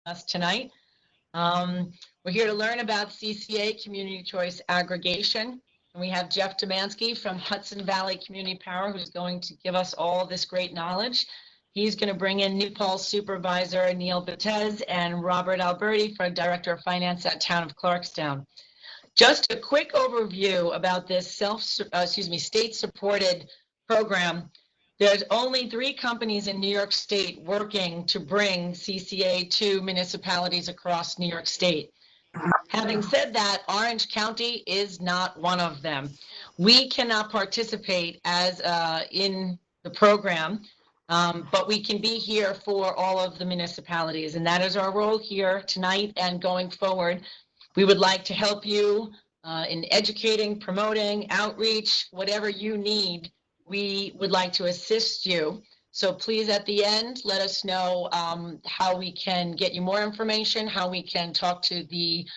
us tonight. We're here to learn about CCA, Community Choice Aggregation. And we have Jeff Demansky from Hudson Valley Community Power, who's going to give us all this great knowledge. He's going to bring in New Paltz Supervisor Neil Betez and Robert Alberti for Director of Finance at Town of Clarkstown. Just a quick overview about this state-supported program. There's only 3 companies in New York State working to bring CCA to municipalities across New York State. Having said that, Orange County is not one of them. We cannot participate as in the program, but we can be here for all of the municipalities, and that is our role here tonight and going forward. We would like to help you in educating, promoting, outreach, whatever you need. We would like to assist you. So please, at the end, let us know how we can get you more information, how we can talk to the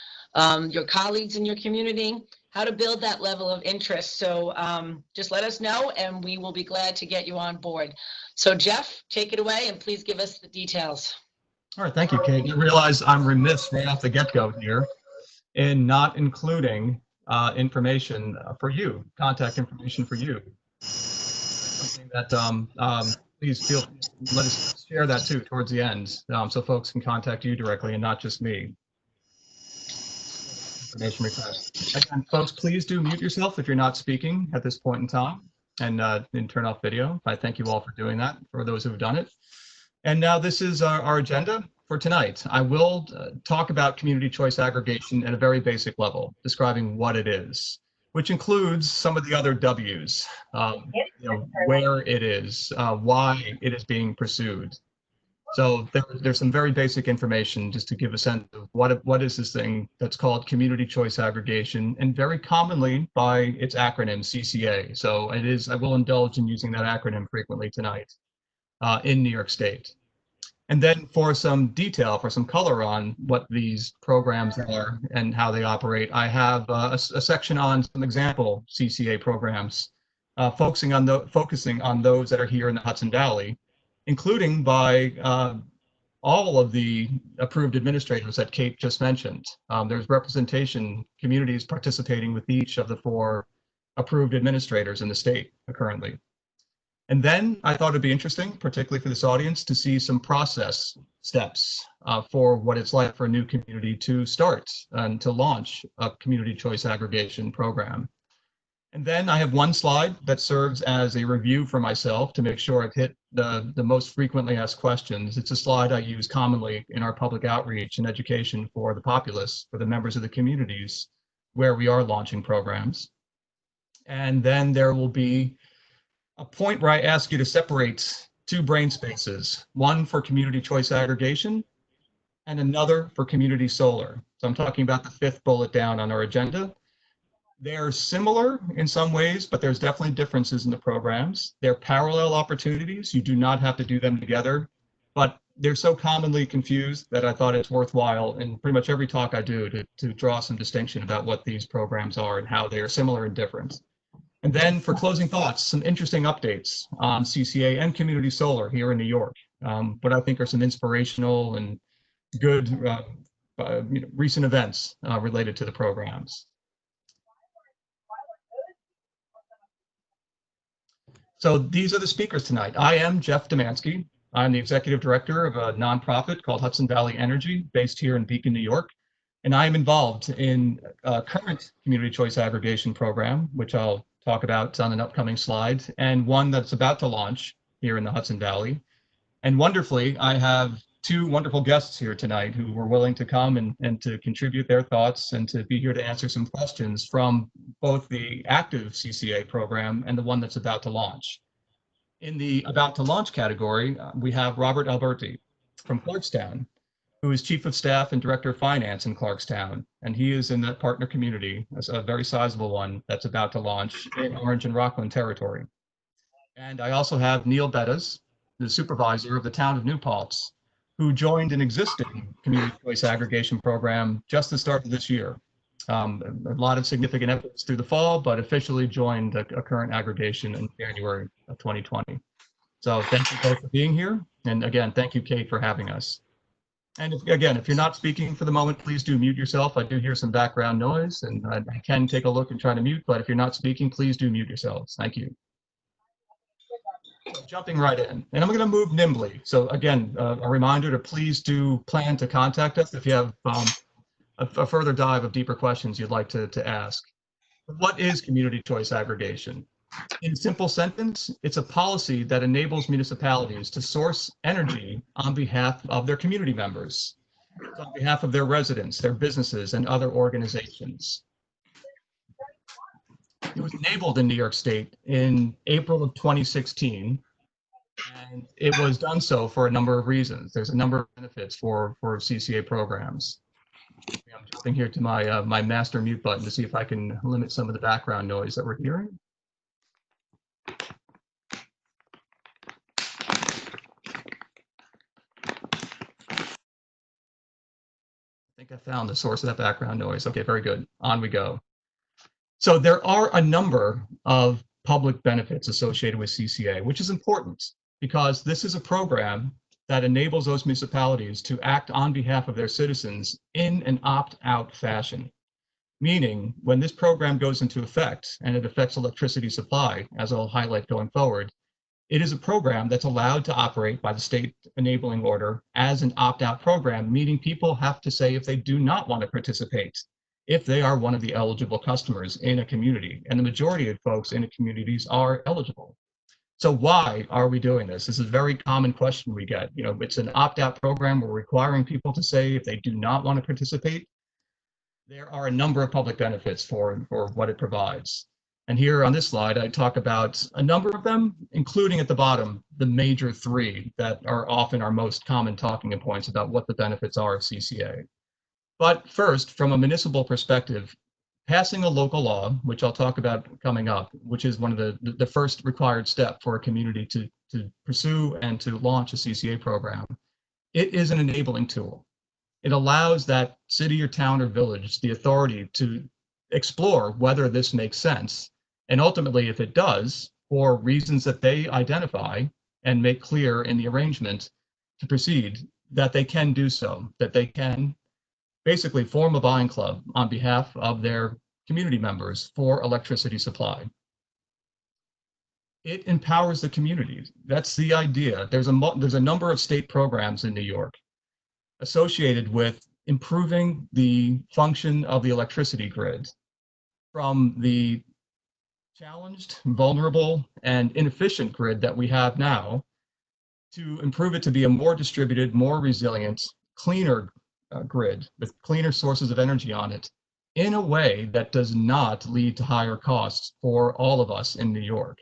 your colleagues in your community, how to build that level of interest. So just let us know and we will be glad to get you on board. So Jeff, take it away and please give us the details. All right, thank you, Kate. I realize I'm remiss right off the get-go here in not including information for you, contact information for you. Something that please let us share that too towards the end, so folks can contact you directly and not just me. Information request. Again, folks, please do mute yourself if you're not speaking at this point in time, and turn off video. I thank you all for doing that, for those who have done it. And now this is our agenda for tonight. I will talk about community choice aggregation at a very basic level, describing what it is, which includes some of the other W's, where it is, why it is being pursued. So there's some very basic information just to give a sense of what is this thing that's called community choice aggregation, and very commonly by its acronym CCA. So it is, I will indulge in using that acronym frequently tonight in New York State. And then for some detail, for some color on what these programs are and how they operate, I have a section on some example CCA programs, focusing on those that are here in the Hudson Valley, including by all of the approved administrators that Kate just mentioned. There's representation, communities participating with each of the 4 approved administrators in the state currently. And then I thought it'd be interesting, particularly for this audience, to see some process steps for what it's like for a new community to start and to launch a community choice aggregation program. And then I have one slide that serves as a review for myself to make sure I've hit the most frequently asked questions. It's a slide I use commonly in our public outreach and education for the populace, for the members of the communities where we are launching programs. And then there will be a point where I ask you to separate 2 brain spaces, one for community choice aggregation and another for community solar. So I'm talking about the 5th bullet down on our agenda. They're similar in some ways, but there's definitely differences in the programs. They're parallel opportunities. You do not have to do them together, but they're so commonly confused that I thought it's worthwhile in pretty much every talk I do to draw some distinction about what these programs are and how they are similar and different. And then for closing thoughts, some interesting updates on CCA and community solar here in New York, what I think are some inspirational and good recent events related to the programs. So these are the speakers tonight. I am Jeff Demansky. I'm the executive director of a nonprofit called Hudson Valley Energy, based here in Beacon, New York. And I am involved in a current community choice aggregation program, which I'll talk about on an upcoming slide, and one that's about to launch here in the Hudson Valley. And wonderfully, I have 2 wonderful guests here tonight who were willing to come and to contribute their thoughts and to be here to answer some questions from both the active CCA program and the one that's about to launch. In the about to launch category, we have Robert Alberti from Clarkstown, who is Chief of Staff and Director of Finance in Clarkstown. And he is in that partner community, as a very sizable one that's about to launch in Orange and Rockland territory. And I also have Neil Betez, the supervisor of the town of New Paltz, who joined an existing community choice aggregation program just the start of this year. A lot of significant efforts through the fall, but officially joined a current aggregation in January of 2020. So thank you both for being here. And again, thank you, Kate, for having us. And if you're not speaking for the moment, please do mute yourself. I do hear some background noise, and I can take a look and try to mute, but if you're not speaking, please do mute yourselves. Thank you. So jumping right in, and I'm going to move nimbly. So again, a reminder to please do plan to contact us if you have a further dive of deeper questions you'd like to ask. What is community choice aggregation? In a simple sentence, it's a policy that enables municipalities to source energy on behalf of their community members, on behalf of their residents, their businesses, and other organizations. It was enabled in New York State in April of 2016, and it was done so for a number of reasons. There's a number of benefits for CCA programs. I'm jumping here to my my master mute button to see if I can limit some of the background noise that we're hearing. I think I found the source of that background noise. Okay, very good. On we go. So there are a number of public benefits associated with CCA, which is important because this is a program that enables those municipalities to act on behalf of their citizens in an opt-out fashion. Meaning, when this program goes into effect and it affects electricity supply, as I'll highlight going forward, it is a program that's allowed to operate by the state enabling order as an opt-out program, meaning people have to say if they do not want to participate, if they are one of the eligible customers in a community. And the majority of folks in the communities are eligible. So why are we doing this? This is a very common question we get. You know, it's an opt-out program. We're requiring people to say if they do not want to participate. There are a number of public benefits for what it provides. And here on this slide, I talk about a number of them, including at the bottom, the major three that are often our most common talking points about what the benefits are of CCA. But first, from a municipal perspective, passing a local law, which I'll talk about coming up, which is one of the first required step for a community to pursue and to launch a CCA program, it is an enabling tool. It allows that city or town or village the authority to explore whether this makes sense. And ultimately, if it does, for reasons that they identify and make clear in the arrangement to proceed, that they can do so, that they can basically form a buying club on behalf of their community members for electricity supply. It empowers the communities. That's the idea. There's a number of state programs in New York associated with improving the function of the electricity grid from the challenged, vulnerable, and inefficient grid that we have now to improve it to be a more distributed, more resilient, cleaner grid with cleaner sources of energy on it in a way that does not lead to higher costs for all of us in New York.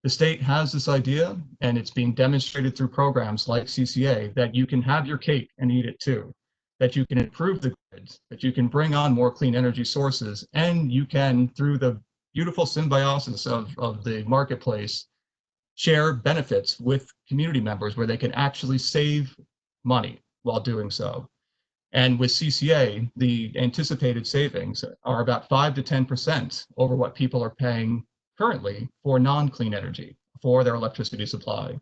The state has this idea, and it's being demonstrated through programs like CCA, that you can have your cake and eat it too, that you can improve the grid, that you can bring on more clean energy sources, and you can, through the beautiful symbiosis of the marketplace, share benefits with community members where they can actually save money while doing so. And with CCA, the anticipated savings are about 5 to 10% over what people are paying currently for non-clean energy for their electricity supply.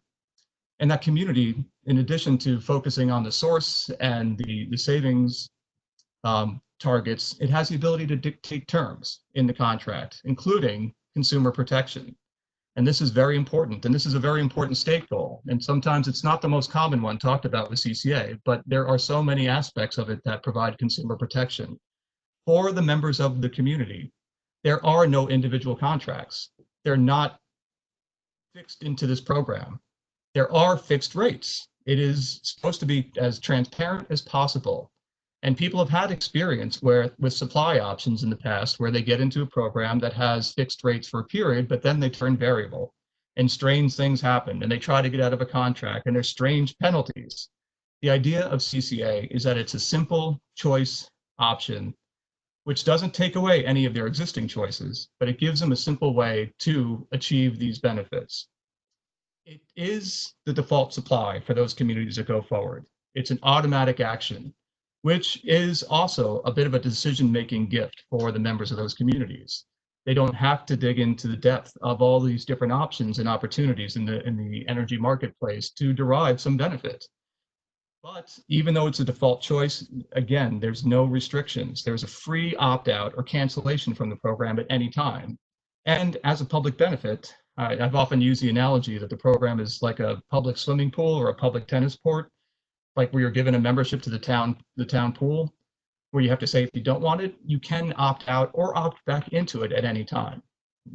And that community, in addition to focusing on the source and the savings targets, it has the ability to dictate terms in the contract, including consumer protection. And this is very important, and this is a very important state goal. And sometimes it's not the most common one talked about with CCA, but there are so many aspects of it that provide consumer protection. For the members of the community, there are no individual contracts. They're not fixed into this program. There are fixed rates. It is supposed to be as transparent as possible. And people have had experience with supply options in the past where they get into a program that has fixed rates for a period, but then they turn variable and strange things happen and they try to get out of a contract and there's strange penalties. The idea of CCA is that it's a simple choice option which doesn't take away any of their existing choices, but it gives them a simple way to achieve these benefits. It is the default supply for those communities that go forward. It's an automatic action, which is also a bit of a decision-making gift for the members of those communities. They don't have to dig into the depth of all these different options and opportunities in the energy marketplace to derive some benefit. But even though it's a default choice, again, there's no restrictions. There's a free opt-out or cancellation from the program at any time. And as a public benefit, I've often used the analogy that the program is like a public swimming pool or a public tennis court, like where you're given a membership to the town pool, where you have to say if you don't want it, you can opt out or opt back into it at any time.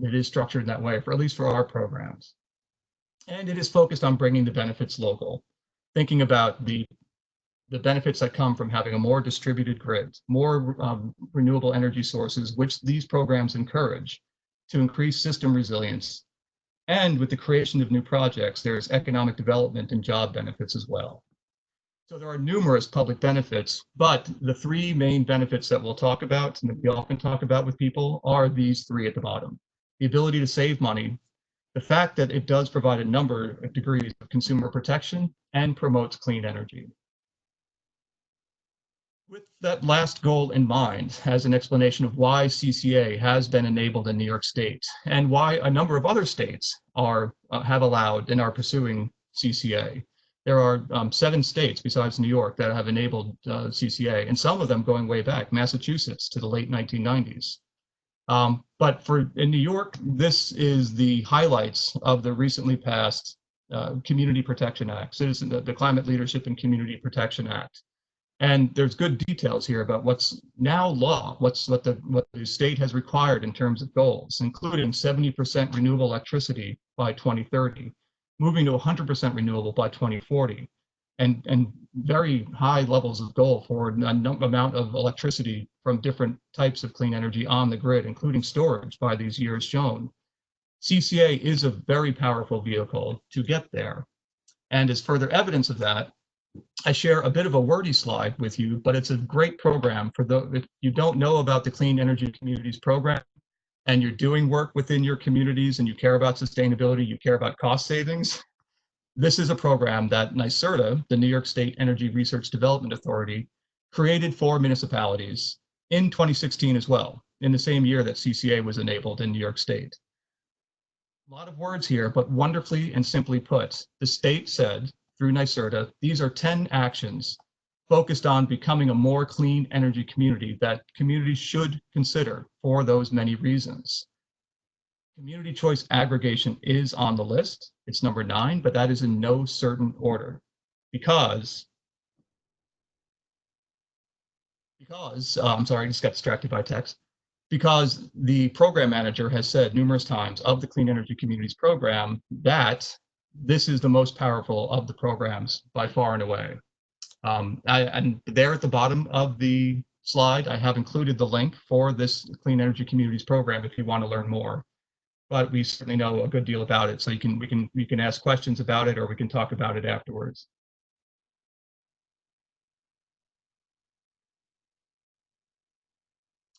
It is structured in that way, for at least for our programs. And it is focused on bringing the benefits local, thinking about the benefits that come from having a more distributed grid, more renewable energy sources, which these programs encourage to increase system resilience. And with the creation of new projects, there's economic development and job benefits as well. So there are numerous public benefits, but the three main benefits that we'll talk about and that we often talk about with people are these three at the bottom. The ability to save money, the fact that it does provide a number of degrees of consumer protection, and promotes clean energy. With that last goal in mind, as an explanation of why CCA has been enabled in New York State and why a number of other states have allowed and are pursuing CCA. There are 7 states besides New York that have enabled CCA, and some of them going way back, Massachusetts to the late 1990s. But in New York, this is the highlights of the recently passed Community Protection Act, the Climate Leadership and Community Protection Act. And there's good details here about what's now law, what the state has required in terms of goals, including 70% renewable electricity by 2030, moving to 100% renewable by 2040, and very high levels of goal for an amount of electricity from different types of clean energy on the grid, including storage by these years shown. CCA is a very powerful vehicle to get there. And as further evidence of that, I share a bit of a wordy slide with you, but it's a great program for if you don't know about the Clean Energy Communities program and you're doing work within your communities and you care about sustainability, you care about cost savings. This is a program that NYSERDA, the New York State Energy Research Development Authority, created for municipalities in 2016 as well, in the same year that CCA was enabled in New York State. A lot of words here, but wonderfully and simply put, the state said, through NYSERDA, these are 10 actions focused on becoming a more clean energy community that communities should consider for those many reasons. Community choice aggregation is on the list. It's number 9, but that is in no certain order because I'm sorry, I just got distracted by text. Because the program manager has said numerous times of the Clean Energy Communities program that this is the most powerful of the programs by far and away. And there at the bottom of the slide, I have included the link for this Clean Energy Communities program if you want to learn more. But we certainly know a good deal about it, so we can ask questions about it or we can talk about it afterwards.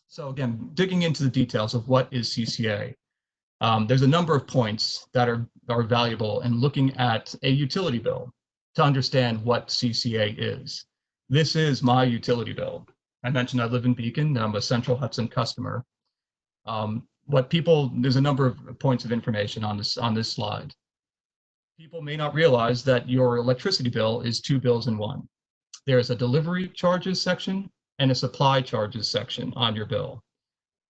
So again, digging into the details of what is CCA. There's a number of points that are valuable in looking at a utility bill to understand what CCA is. This is my utility bill. I mentioned I live in Beacon. I'm a Central Hudson customer. There's a number of points of information on this slide. People may not realize that your electricity bill is 2 bills in one. There's a delivery charges section and a supply charges section on your bill.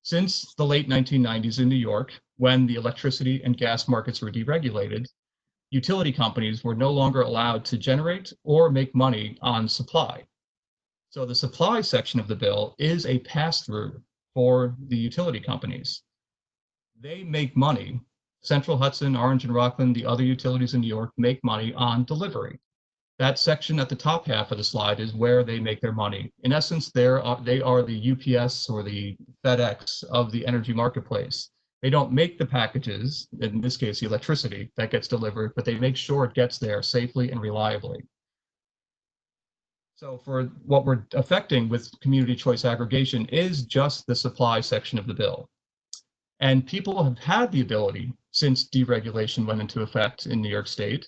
Since the late 1990s in New York, when the electricity and gas markets were deregulated, utility companies were no longer allowed to generate or make money on supply. So the supply section of the bill is a pass-through for the utility companies. They make money. Central Hudson, Orange and Rockland, the other utilities in New York make money on delivery. That section at the top half of the slide is where they make their money. In essence, they are the UPS or the FedEx of the energy marketplace. They don't make the packages, in this case, the electricity that gets delivered, but they make sure it gets there safely and reliably. So for what we're affecting with community choice aggregation is just the supply section of the bill. And people have had the ability, since deregulation went into effect in New York State,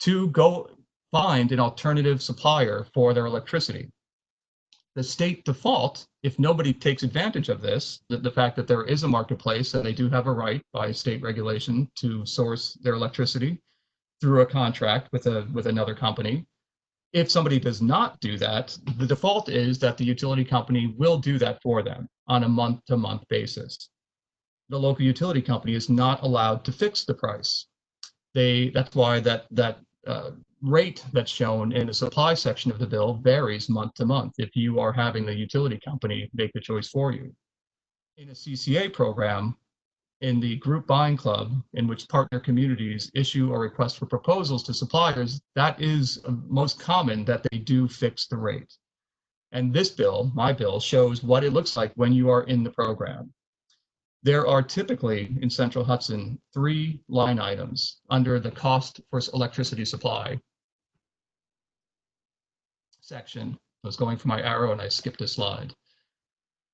to go find an alternative supplier for their electricity. The state default, if nobody takes advantage of this, the fact that there is a marketplace and they do have a right by state regulation to source their electricity through a contract with another company, If somebody does not do that, the default is that the utility company will do that for them on a month-to-month basis. The local utility company is not allowed to fix the price. That's why that rate that's shown in the supply section of the bill varies month to month if you are having the utility company make the choice for you. In a CCA program, in the group buying club, in which partner communities issue a request for proposals to suppliers, that is most common that they do fix the rate. And this bill, my bill, shows what it looks like when you are in the program. There are typically in Central Hudson 3 line items under the cost for electricity supply section. I was going for my arrow and I skipped a slide.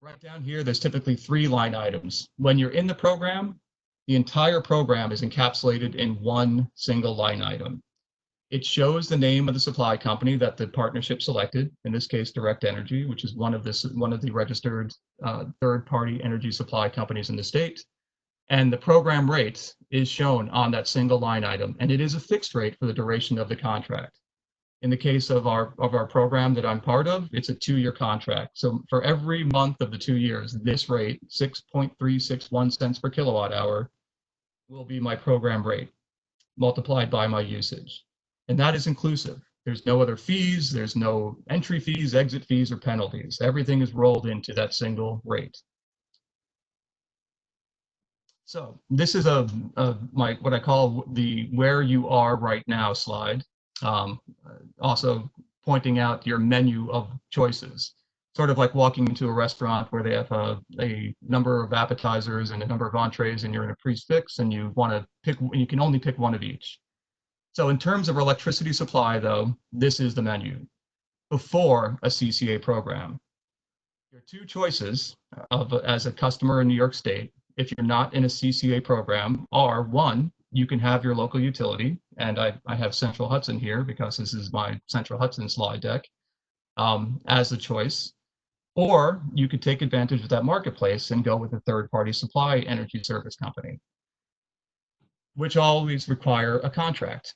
Right down here, there's typically 3 line items. When you're in the program, the entire program is encapsulated in one single line item. It shows the name of the supply company that the partnership selected, in this case, Direct Energy, which is one of the registered third-party energy supply companies in the state. And the program rate is shown on that single line item, and it is a fixed rate for the duration of the contract. In the case of our program that I'm part of, it's a 2-year contract. So for every month of the 2 years, this rate, 6.361 cents per kilowatt hour, will be my program rate multiplied by my usage. And that is inclusive. There's no other fees, there's no entry fees, exit fees, or penalties. Everything is rolled into that single rate. So this is what I call the where you are right now slide. Also pointing out your menu of choices, sort of like walking into a restaurant where they have a number of appetizers and a number of entrees, and you're in a prix-fixe and you want to pick, you can only pick one of each. So in terms of electricity supply, though, this is the menu before a CCA program. Your 2 choices as a customer in New York State, if you're not in a CCA program, are 1, you can have your local utility, and I have Central Hudson here because this is my Central Hudson slide deck, as a choice. Or you could take advantage of that marketplace and go with a third-party supply energy service company, which always require a contract.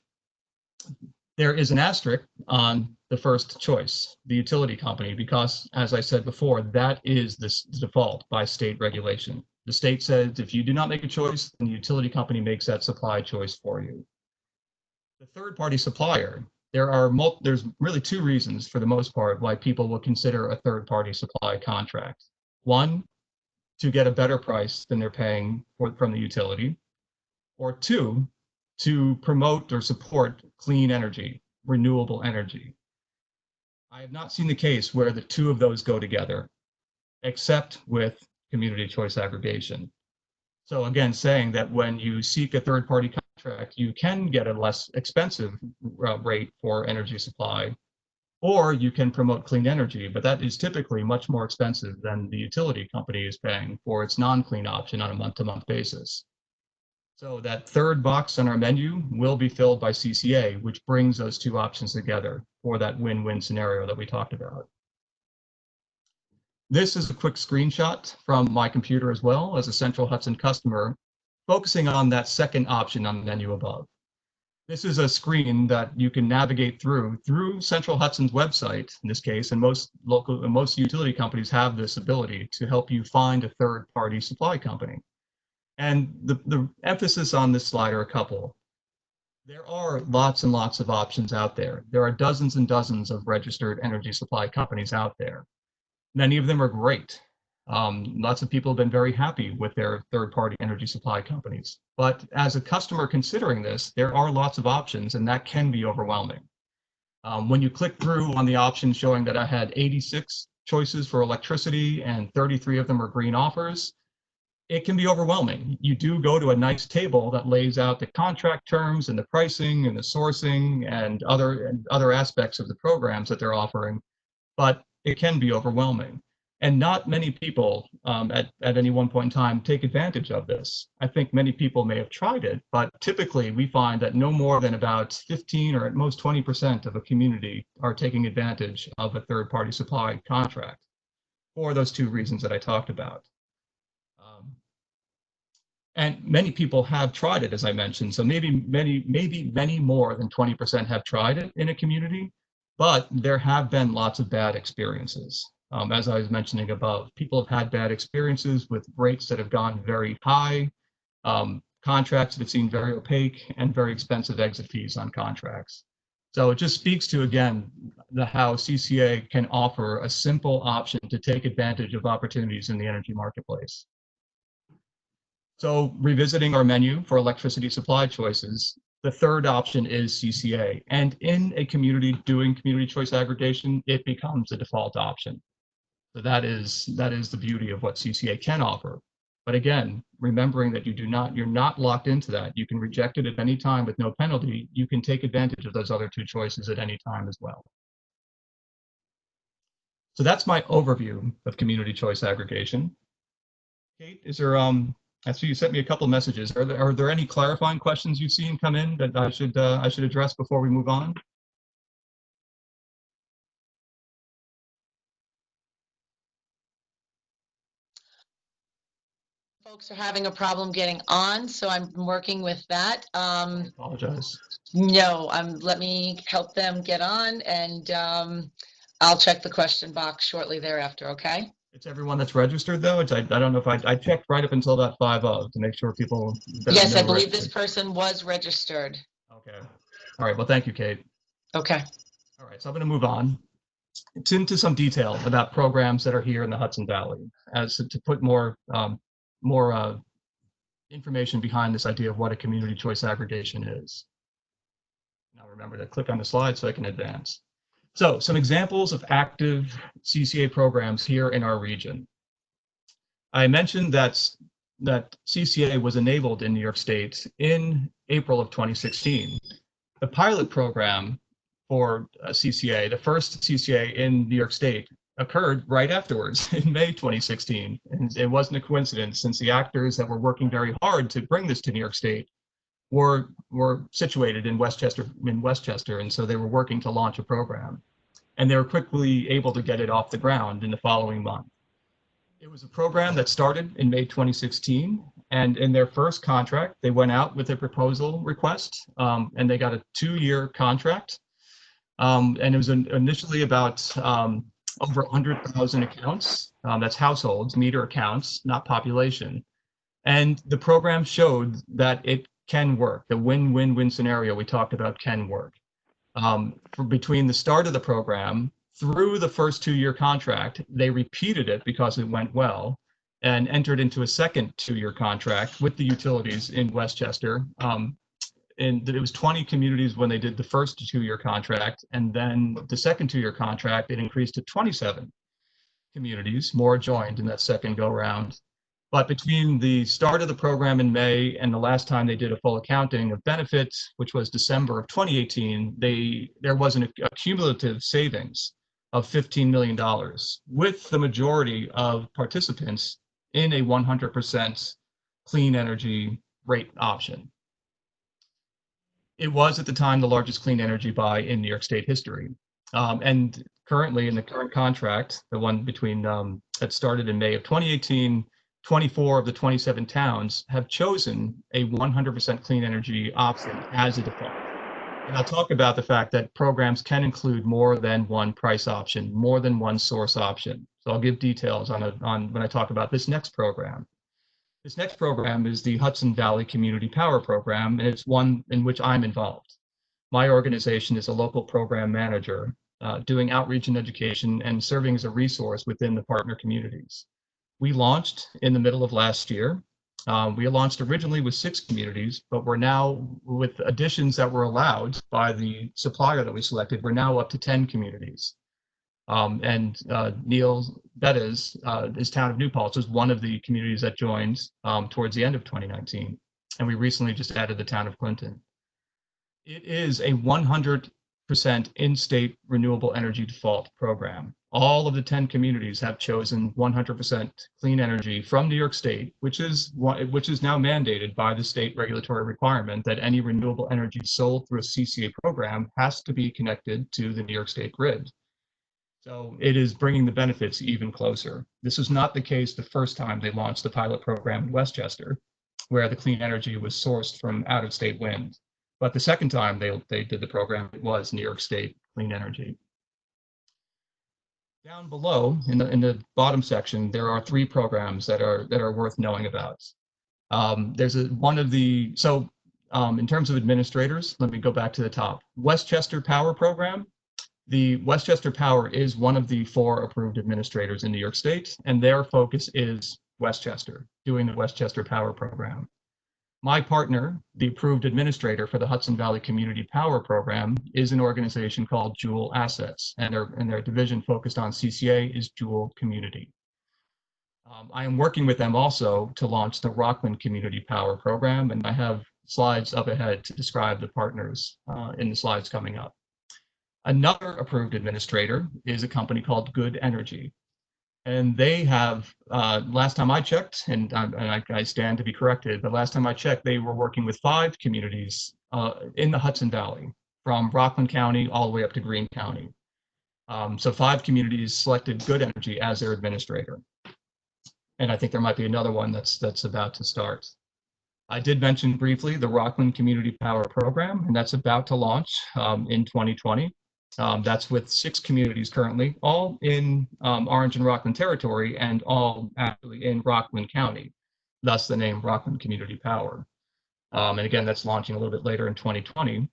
There is an asterisk on the first choice, the utility company, because, as I said before, that is the default by state regulation. The state says if you do not make a choice, then the utility company makes that supply choice for you. The third-party supplier, there's really 2 reasons for the most part why people will consider a third-party supply contract. 1, to get a better price than they're paying from the utility, or 2, to promote or support clean energy, renewable energy. I have not seen the case where the 2 of those go together, except with community choice aggregation. So again, saying that when you seek a third-party contract, you can get a less expensive rate for energy supply, or you can promote clean energy, but that is typically much more expensive than the utility company is paying for its non-clean option on a month-to-month basis. So that third box on our menu will be filled by CCA, which brings those 2 options together for that win-win scenario that we talked about. This is a quick screenshot from my computer as well as a Central Hudson customer, focusing on that second option on the menu above. This is a screen that you can navigate through Central Hudson's website, in this case, and most utility companies have this ability to help you find a third-party supply company. And the emphasis on this slide are a couple. There are lots and lots of options out there. There are dozens and dozens of registered energy supply companies out there. Many of them are great. Lots of people have been very happy with their third-party energy supply companies. But as a customer considering this, there are lots of options, and that can be overwhelming. When you click through on the option showing that I had 86 choices for electricity and 33 of them are green offers, it can be overwhelming. You do go to a nice table that lays out the contract terms and the pricing and the sourcing and other aspects of the programs that they're offering, but it can be overwhelming. And not many people at any one point in time take advantage of this. I think many people may have tried it, but typically we find that no more than about 15 or at most 20% of a community are taking advantage of a third-party supply contract for those 2 reasons that I talked about. And many people have tried it, as I mentioned. So maybe many more than 20% have tried it in a community, But there have been lots of bad experiences. As I was mentioning above, people have had bad experiences with rates that have gone very high, contracts that have seen very opaque and very expensive exit fees on contracts. So it just speaks to, again, how CCA can offer a simple option to take advantage of opportunities in the energy marketplace. So revisiting our menu for electricity supply choices, the third option is CCA. And in a community doing community choice aggregation, it becomes a default option. So that is the beauty of what CCA can offer. But again, remembering that you're not locked into that. You can reject it at any time with no penalty. You can take advantage of those other two choices at any time as well. So that's my overview of community choice aggregation. Kate, is there I see you sent me a couple messages. Are there any clarifying questions you've seen come in that I should address before we move on? Folks are having a problem getting on, so I'm working with that. I apologize. No, let me help them get on, and I'll check the question box shortly thereafter, okay? It's everyone that's registered though. I don't know if I checked right up until that 5-0 to make sure people. Yes, I believe this person was registered. Okay. All right. Well, thank you, Kate. Okay. All right. So I'm going to move on. It's into some detail about programs that are here in the Hudson Valley, as to put more information behind this idea of what a community choice aggregation is. Now remember to click on the slide so I can advance. So some examples of active CCA programs here in our region. I mentioned that CCA was enabled in New York State in April of 2016. The pilot program for CCA, the first CCA in New York State, occurred right afterwards in May 2016. And it wasn't a coincidence, since the actors that were working very hard to bring this to New York State were situated in Westchester, and so they were working to launch a program. And they were quickly able to get it off the ground in the following month. It was a program that started in May 2016, and in their first contract, they went out with a proposal request, and they got a 2-year contract. And it was initially about over 100,000 accounts. That's households, meter accounts, not population. And the program showed that it can work. The win-win-win scenario we talked about can work. Between the start of the program through the first 2-year contract, they repeated it because it went well, and entered into a second 2-year contract with the utilities in Westchester. And it was 20 communities when they did the first 2-year contract, and then the second 2-year contract, it increased to 27 communities, more joined in that second go round. But between the start of the program in May and the last time they did a full accounting of benefits, which was December of 2018, there was a cumulative savings of $15 million, with the majority of participants in a 100% clean energy rate option. It was at the time the largest clean energy buy in New York State history. And currently in the current contract, the one between that started in May of 2018, 24 of the 27 towns have chosen a 100% clean energy option as a default. And I'll talk about the fact that programs can include more than one price option, more than one source option. So I'll give details on when I talk about this next program. This next program is the Hudson Valley Community Power Program, and it's one in which I'm involved. My organization is a local program manager, doing outreach and education and serving as a resource within the partner communities. We launched in the middle of last year. We launched originally with 6 communities, but we're now, with additions that were allowed by the supplier that we selected, we're now up to 10 communities. And Neil Bettis, his town of New Paltz, was one of the communities that joined towards the end of 2019. And we recently just added the town of Clinton. It is a 100% in-state renewable energy default program. All of the 10 communities have chosen 100% clean energy from New York State, which is now mandated by the state regulatory requirement that any renewable energy sold through a CCA program has to be connected to the New York State grid. So it is bringing the benefits even closer. This was not the case the first time they launched the pilot program in Westchester, where the clean energy was sourced from out-of-state wind. But the second time they did the program, it was New York State Clean Energy. Down below in the bottom section, there are 3 programs that are worth knowing about. There's one of the, so in terms of administrators, let me go back to the top. Westchester Power Program. The Westchester Power is one of the 4 approved administrators in New York State, and their focus is Westchester, doing the Westchester Power Program. My partner, the approved administrator for the Hudson Valley Community Power Program, is an organization called Jewel Assets, and their division focused on CCA is Jewel Community. I am working with them also to launch the Rockland Community Power Program, and I have slides up ahead to describe the partners in the slides coming up. Another approved administrator is a company called Good Energy. And they have, last time I checked, and I stand to be corrected, but last time I checked, they were working with 5 communities in the Hudson Valley, from Rockland County all the way up to Greene County. So 5 communities selected Good Energy as their administrator. And I think there might be another one that's about to start. I did mention briefly the Rockland Community Power Program, and that's about to launch in 2020. That's with 6 communities currently, all in Orange and Rockland territory, and all actually in Rockland County, thus the name Rockland Community Power. And again, that's launching a little bit later in 2020.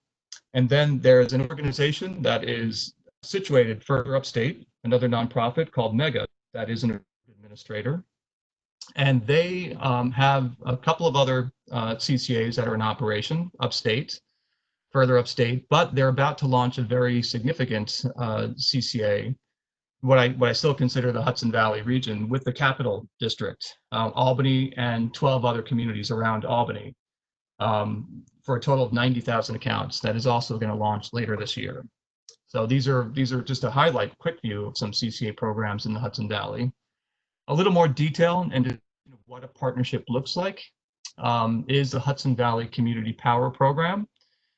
And then there's an organization that is situated further upstate, another nonprofit called Mega, that is an administrator. And they have a couple of other CCAs that are in operation upstate, further upstate, but they're about to launch a very significant CCA, what I still consider the Hudson Valley region, with the Capital District, Albany, and 12 other communities around Albany, for a total of 90,000 accounts. That is also going to launch later this year. So these are just a quick view of some CCA programs in the Hudson Valley. A little more detail into what a partnership looks like is the Hudson Valley Community Power Program.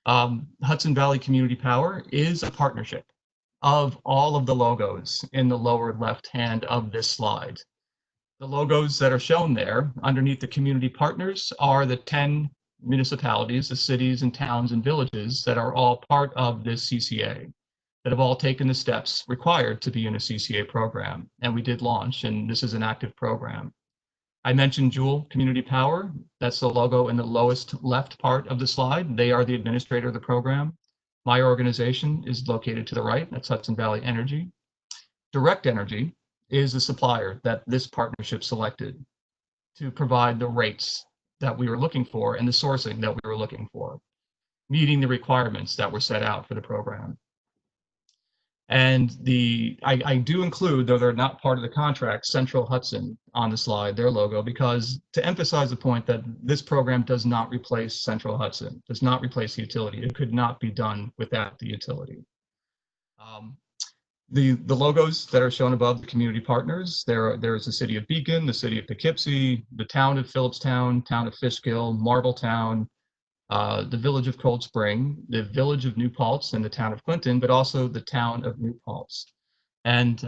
Hudson Valley Community Power is a partnership of all of the logos in the lower left hand of this slide. The logos that are shown there underneath the community partners are the 10 municipalities, the cities and towns and villages that are all part of this CCA, that have all taken the steps required to be in a CCA program. And we did launch, and this is an active program. I mentioned Jewel Community Power. That's the logo in the lowest left part of the slide. They are the administrator of the program. My organization is located to the right. That's Hudson Valley Energy. Direct Energy is the supplier that this partnership selected to provide the rates that we were looking for and the sourcing that we were looking for, meeting the requirements that were set out for the program. And I do include, though they're not part of the contract, Central Hudson on the slide, their logo, because to emphasize the point that this program does not replace Central Hudson, does not replace the utility. It could not be done without the utility. The logos that are shown above the community partners, there's the city of Beacon, the city of Poughkeepsie, the town of Phillipstown, town of Fishkill, Marbletown, the village of Cold Spring, the village of New Paltz, and the town of Clinton, but also the town of New Paltz. And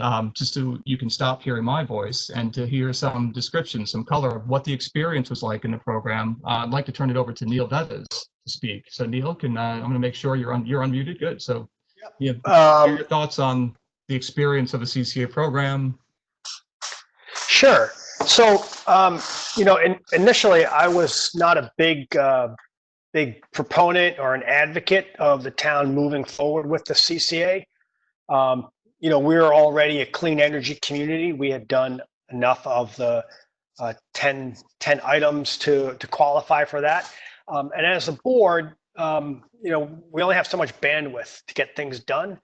you can stop hearing my voice and to hear some description, some color of what the experience was like in the program, I'd like to turn it over to Neil Bevis to speak. So Neil, I'm going to make sure you're unmuted. Good. So share your thoughts on the experience of a CCA program. Sure. So, initially I was not a big proponent or an advocate of the town moving forward with the CCA. We were already a clean energy community. We had done enough of the 10 items to qualify for that. And as a board, we only have so much bandwidth to get things done.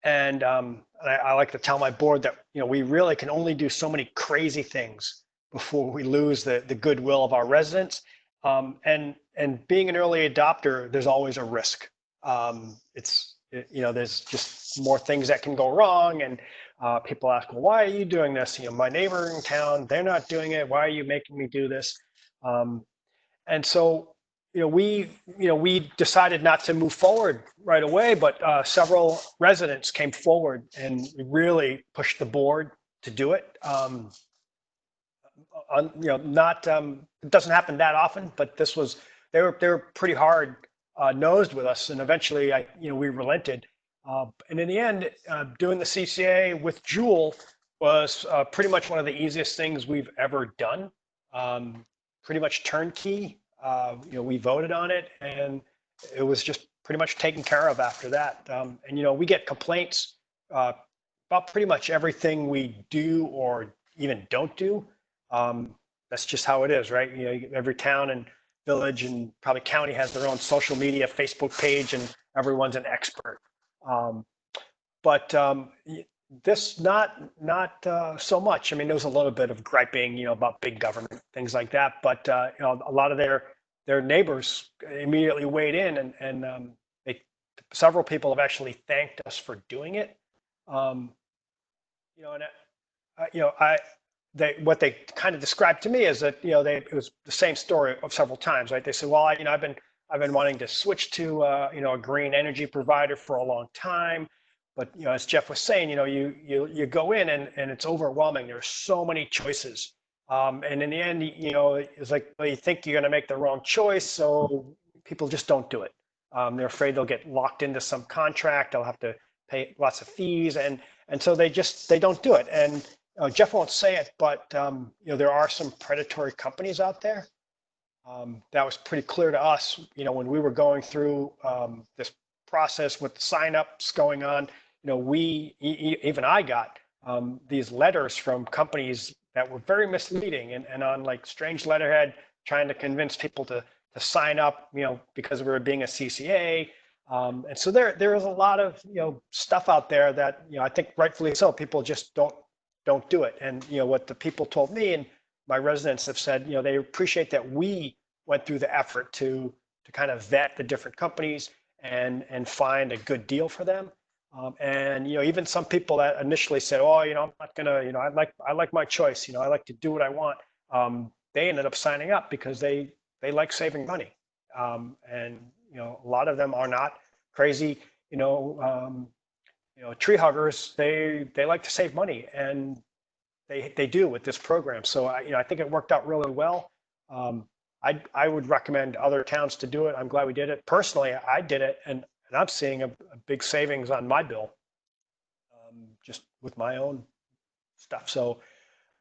And I like to tell my board that, we really can only do so many crazy things before we lose the goodwill of our residents. And being an early adopter, there's always a risk. There's just more things that can go wrong. And people ask, well, why are you doing this? My neighboring town, they're not doing it. Why are you making me do this? And so, we decided not to move forward right away, but several residents came forward and really pushed the board to do it. It doesn't happen that often, but they were pretty hard nosed with us, and eventually, we relented. And in the end, doing the CCA with Jewel was pretty much one of the easiest things we've ever done. Pretty much turnkey. We voted on it, and it was just pretty much taken care of after that. And we get complaints about pretty much everything we do or even don't do. That's just how it is, right? Every town and village and probably county has their own social media, Facebook page, and everyone's an expert. But this not so much. I mean, there was a little bit of griping, about big government, things like that. But a lot of their neighbors immediately weighed in, and several people have actually thanked us for doing it. What they kind of described to me is that it was the same story of several times, right? They said, well, I've been wanting to switch to a green energy provider for a long time, but as Jeff was saying, you go in and it's overwhelming. There's so many choices, and in the end, it's like, well, you think you're going to make the wrong choice, so people just don't do it. They're afraid they'll get locked into some contract. They'll have to pay lots of fees, and so they don't do it. And Jeff won't say it, but there are some predatory companies out there. That was pretty clear to us, when we were going through this process with the signups going on. Even I got these letters from companies that were very misleading and on like strange letterhead, trying to convince people to sign up, because we were being a CCA. And so there is a lot of stuff out there that I think rightfully so, people just don't do it. And what the people told me, and my residents have said, they appreciate that we went through the effort to kind of vet the different companies and find a good deal for them. And even some people that initially said, oh, I'm not gonna, I like my choice, I like to do what I want. They ended up signing up because they like saving money. And a lot of them are not crazy, tree huggers. They like to save money, and they do with this program. So I think it worked out really well. I would recommend other towns to do it. I'm glad we did it. Personally, I did it, and I'm seeing a big savings on my bill, just with my own stuff. So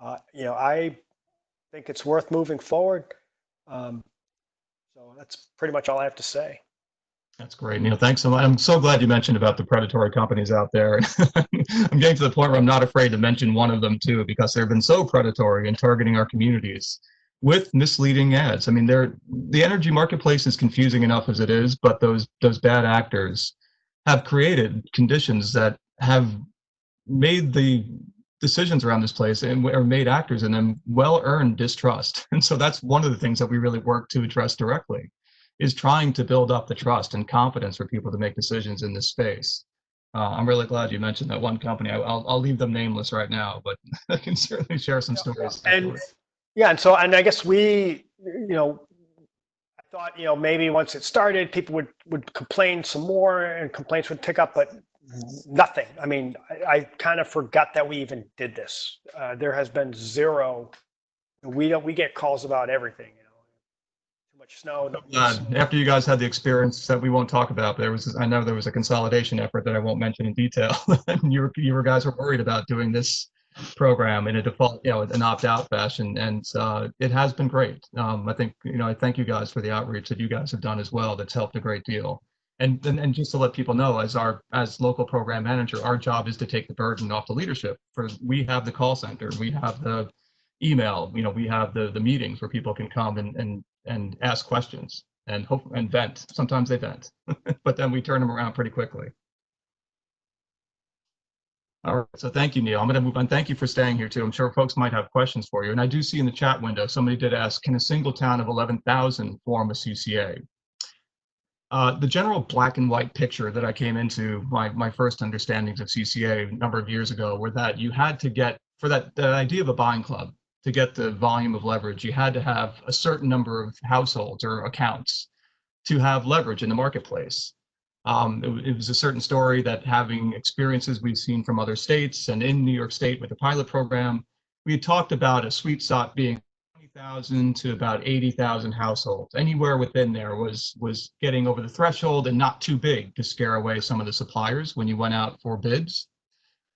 I think it's worth moving forward. So that's pretty much all I have to say. That's great, Neil. Thanks so much. I'm so glad you mentioned about the predatory companies out there. I'm getting to the point where I'm not afraid to mention one of them too, because they've been so predatory in targeting our communities with misleading ads. I mean, the energy marketplace is confusing enough as it is, but those bad actors have created conditions that have made the decisions around this place and or made actors in them well-earned distrust. And so that's one of the things that we really work to address directly, is trying to build up the trust and confidence for people to make decisions in this space. I'm really glad you mentioned that one company. I'll leave them nameless right now, but I can certainly share some stories. And I guess I thought, maybe once it started, people would complain some more and complaints would pick up, but nothing. I mean, I kind of forgot that we even did this. There has been zero. We get calls about everything. Too much snow. After you guys had the experience that we won't talk about, I know there was a consolidation effort that I won't mention in detail. And you guys were worried about doing this program in a default, an opt-out fashion, and it has been great. I think, I thank you guys for the outreach that you guys have done as well. That's helped a great deal. And just to let people know, as local program manager, our job is to take the burden off the leadership. We have the call center, we have the email, we have the meetings where people can come and ask questions and vent. Sometimes they vent, but then we turn them around pretty quickly. All right, so thank you, Neil. I'm going to move on. Thank you for staying here too. I'm sure folks might have questions for you. And I do see in the chat window, somebody did ask, can a single town of 11,000 form a CCA? The general black and white picture that I came into my first understandings of CCA a number of years ago were that you had to get, for the idea of a buying club, to get the volume of leverage, you had to have a certain number of households or accounts to have leverage in the marketplace. It was a certain story that, having experiences we've seen from other states and in New York State with the pilot program, we had talked about a sweet spot being 30,000 to about 80,000 households. Anywhere within there was getting over the threshold and not too big to scare away some of the suppliers when you went out for bids.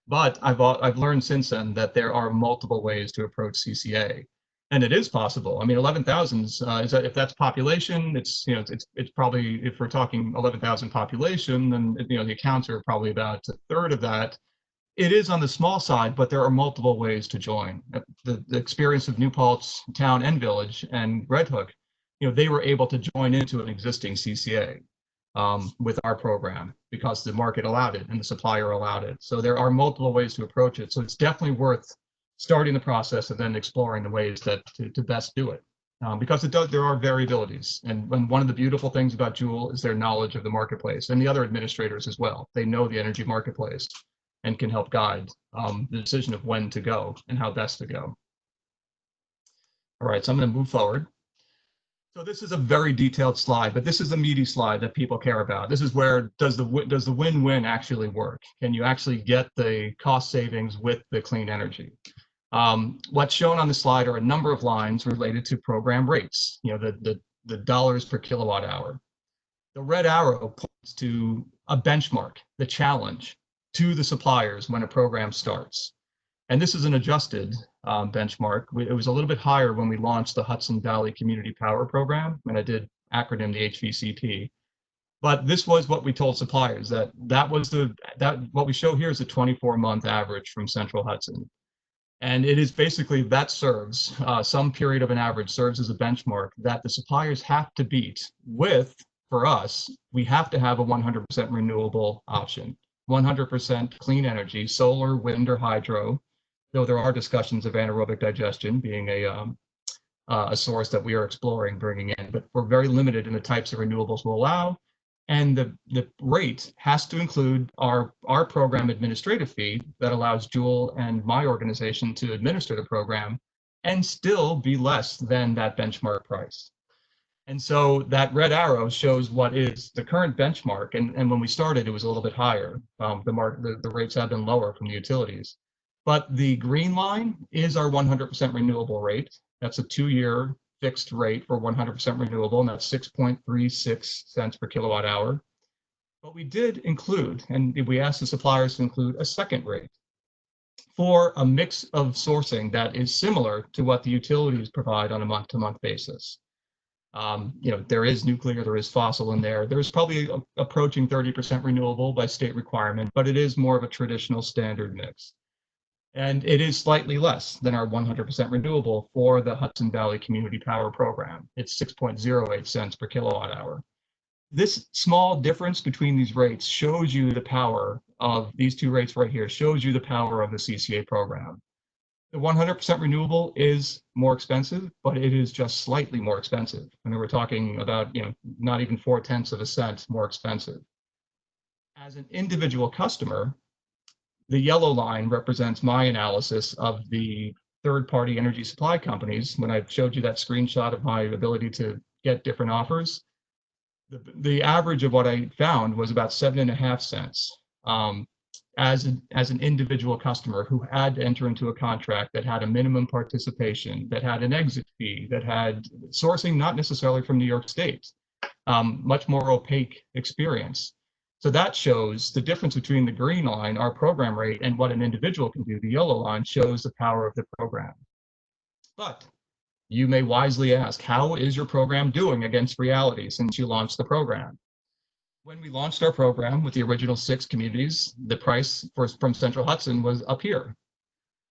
But I've learned since then that there are multiple ways to approach CCA, and it is possible. I mean, 11,000 is that if that's population, it's it's probably, if we're talking 11,000 population, then the accounts are probably about a third of that. It is on the small side, but there are multiple ways to join. The experience of New Paltz Town and Village and Red Hook, they were able to join into an existing CCA with our program because the market allowed it and the supplier allowed it. So there are multiple ways to approach it. So it's definitely worth starting the process and then exploring the ways that to best do it. Because there are variabilities. And one of the beautiful things about Joule is their knowledge of the marketplace, and the other administrators as well. They know the energy marketplace and can help guide the decision of when to go and how best to go. All right, so I'm going to move forward. So this is a very detailed slide, but this is the meaty slide that people care about. This is where does the win-win actually work? Can you actually get the cost savings with the clean energy? What's shown on the slide are a number of lines related to program rates, the dollars per kilowatt hour. The red arrow points to a benchmark, the challenge, to the suppliers when a program starts. And this is an adjusted benchmark. It was a little bit higher when we launched the Hudson Valley Community Power Program, and I did acronym the HVCP. But this was what we told suppliers, that what we show here is a 24-month average from Central Hudson. And it is basically that serves, some period of an average serves as a benchmark that the suppliers have to beat with, for us, we have to have a 100% renewable option. 100% clean energy, solar, wind, or hydro, though there are discussions of anaerobic digestion being a source that we are exploring bringing in, but we're very limited in the types of renewables we'll allow. And the rate has to include our program administrative fee that allows Joule and my organization to administer the program and still be less than that benchmark price. And so that red arrow shows what is the current benchmark. And when we started, it was a little bit higher. The rates have been lower from the utilities. But the green line is our 100% renewable rate. That's a 2-year fixed rate for 100% renewable, and that's 6.36 cents per kilowatt hour. But we did include, and we asked the suppliers to include, a second rate for a mix of sourcing that is similar to what the utilities provide on a month-to-month basis. There is nuclear, there is fossil in there. There's probably approaching 30% renewable by state requirement, but it is more of a traditional standard mix. And it is slightly less than our 100% renewable for the Hudson Valley Community Power Program. It's 6.08 cents per kilowatt hour. This small difference between these rates shows you the power of these two rates right here, shows you the power of the CCA program. The 100% renewable is more expensive, but it is just slightly more expensive. And we're talking about, not even 0.4 cents more expensive. As an individual customer, the yellow line represents my analysis of the third-party energy supply companies. When I showed you that screenshot of my ability to get different offers, the average of what I found was about 7.5 cents. As an individual customer who had to enter into a contract that had a minimum participation, that had an exit fee, that had sourcing not necessarily from New York State, much more opaque experience. So that shows the difference between the green line, our program rate, and what an individual can do. The yellow line shows the power of the program. But you may wisely ask, how is your program doing against reality since you launched the program? When we launched our program with the original 6 communities, the price from Central Hudson was up here.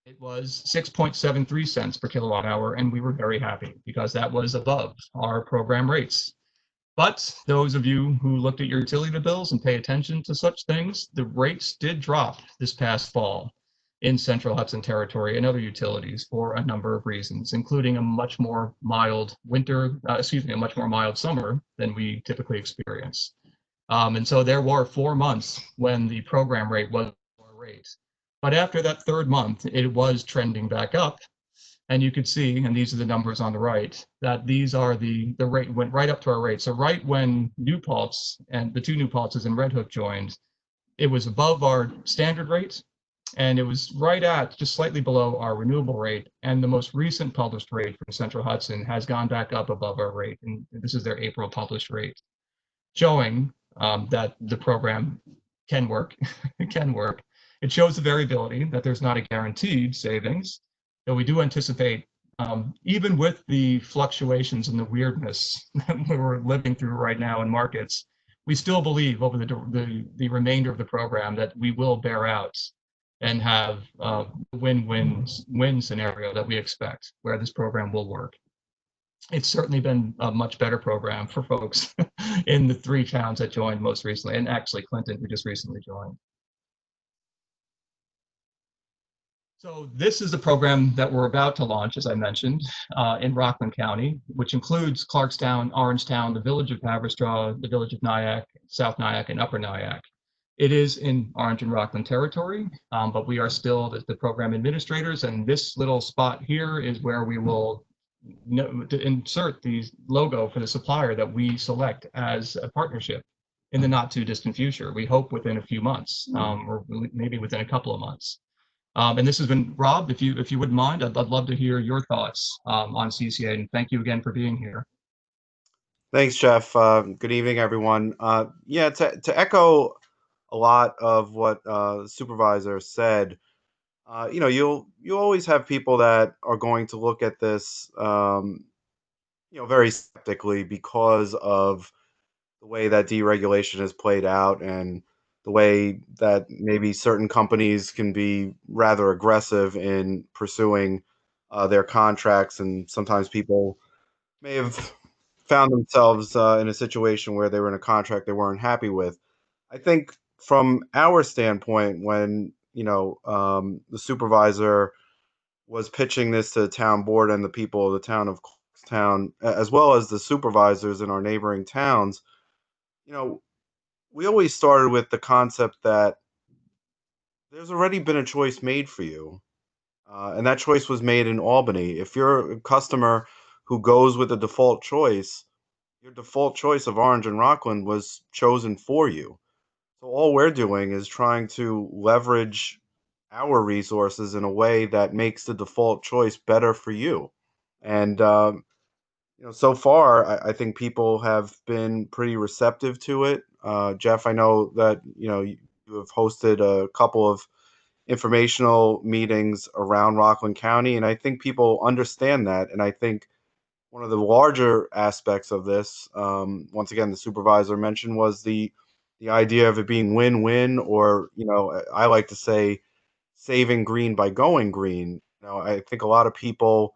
It was 6.73 cents per kilowatt hour, and we were very happy because that was above our program rates. But those of you who looked at your utility bills and pay attention to such things, the rates did drop this past fall in Central Hudson Territory and other utilities for a number of reasons, including a much more mild a much more mild summer than we typically experience. And so there were 4 months when the program rate was our rate. But after that 3rd month, it was trending back up. And you could see, and these are the numbers on the right, that these are the rate went right up to our rate. So right when New Paltz and the 2 New Paltzes and Red Hook joined, it was above our standard rate. And it was right at just slightly below our renewable rate. And the most recent published rate from Central Hudson has gone back up above our rate. And this is their April published rate, showing that the program can work. It can work. It shows the variability, that there's not a guaranteed savings, that we do anticipate, even with the fluctuations and the weirdness that we're living through right now in markets, we still believe over the remainder of the program that we will bear out and have a win scenario that we expect, where this program will work. It's certainly been a much better program for folks in the 3 towns that joined most recently, and actually Clinton, who just recently joined. So this is the program that we're about to launch, as I mentioned, in Rockland County, which includes Clarkstown, Orangetown, the village of Haverstraw, the village of Nyack, South Nyack, and Upper Nyack. It is in Orange and Rockland territory, but we are still the program administrators, and this little spot here is where we will to insert the logo for the supplier that we select as a partnership in the not too distant future. We hope within a few months, or maybe within a couple of months. And this has been Rob. If you wouldn't mind, I'd love to hear your thoughts on CCA, and thank you again for being here. Thanks, Jeff. Good evening, everyone. Yeah, to echo a lot of what the supervisor said, you'll always have people that are going to look at this, very skeptically because of the way that deregulation has played out and the way that maybe certain companies can be rather aggressive in pursuing their contracts, and sometimes people may have found themselves in a situation where they were in a contract they weren't happy with. I think from our standpoint, when the supervisor was pitching this to the town board and the people of the town of Clarkstown, as well as the supervisors in our neighboring towns, you know, we always started with the concept that there's already been a choice made for you, and that choice was made in Albany. If you're a customer who goes with the default choice, your default choice of Orange and Rockland was chosen for you. So all we're doing is trying to leverage our resources in a way that makes the default choice better for you. And so far, I think people have been pretty receptive to it. Jeff, I know that you have hosted a couple of informational meetings around Rockland County, and I think people understand that. And I think one of the larger aspects of this, once again, the supervisor mentioned, was the idea of it being win-win, or I like to say, saving green by going green. I think a lot of people,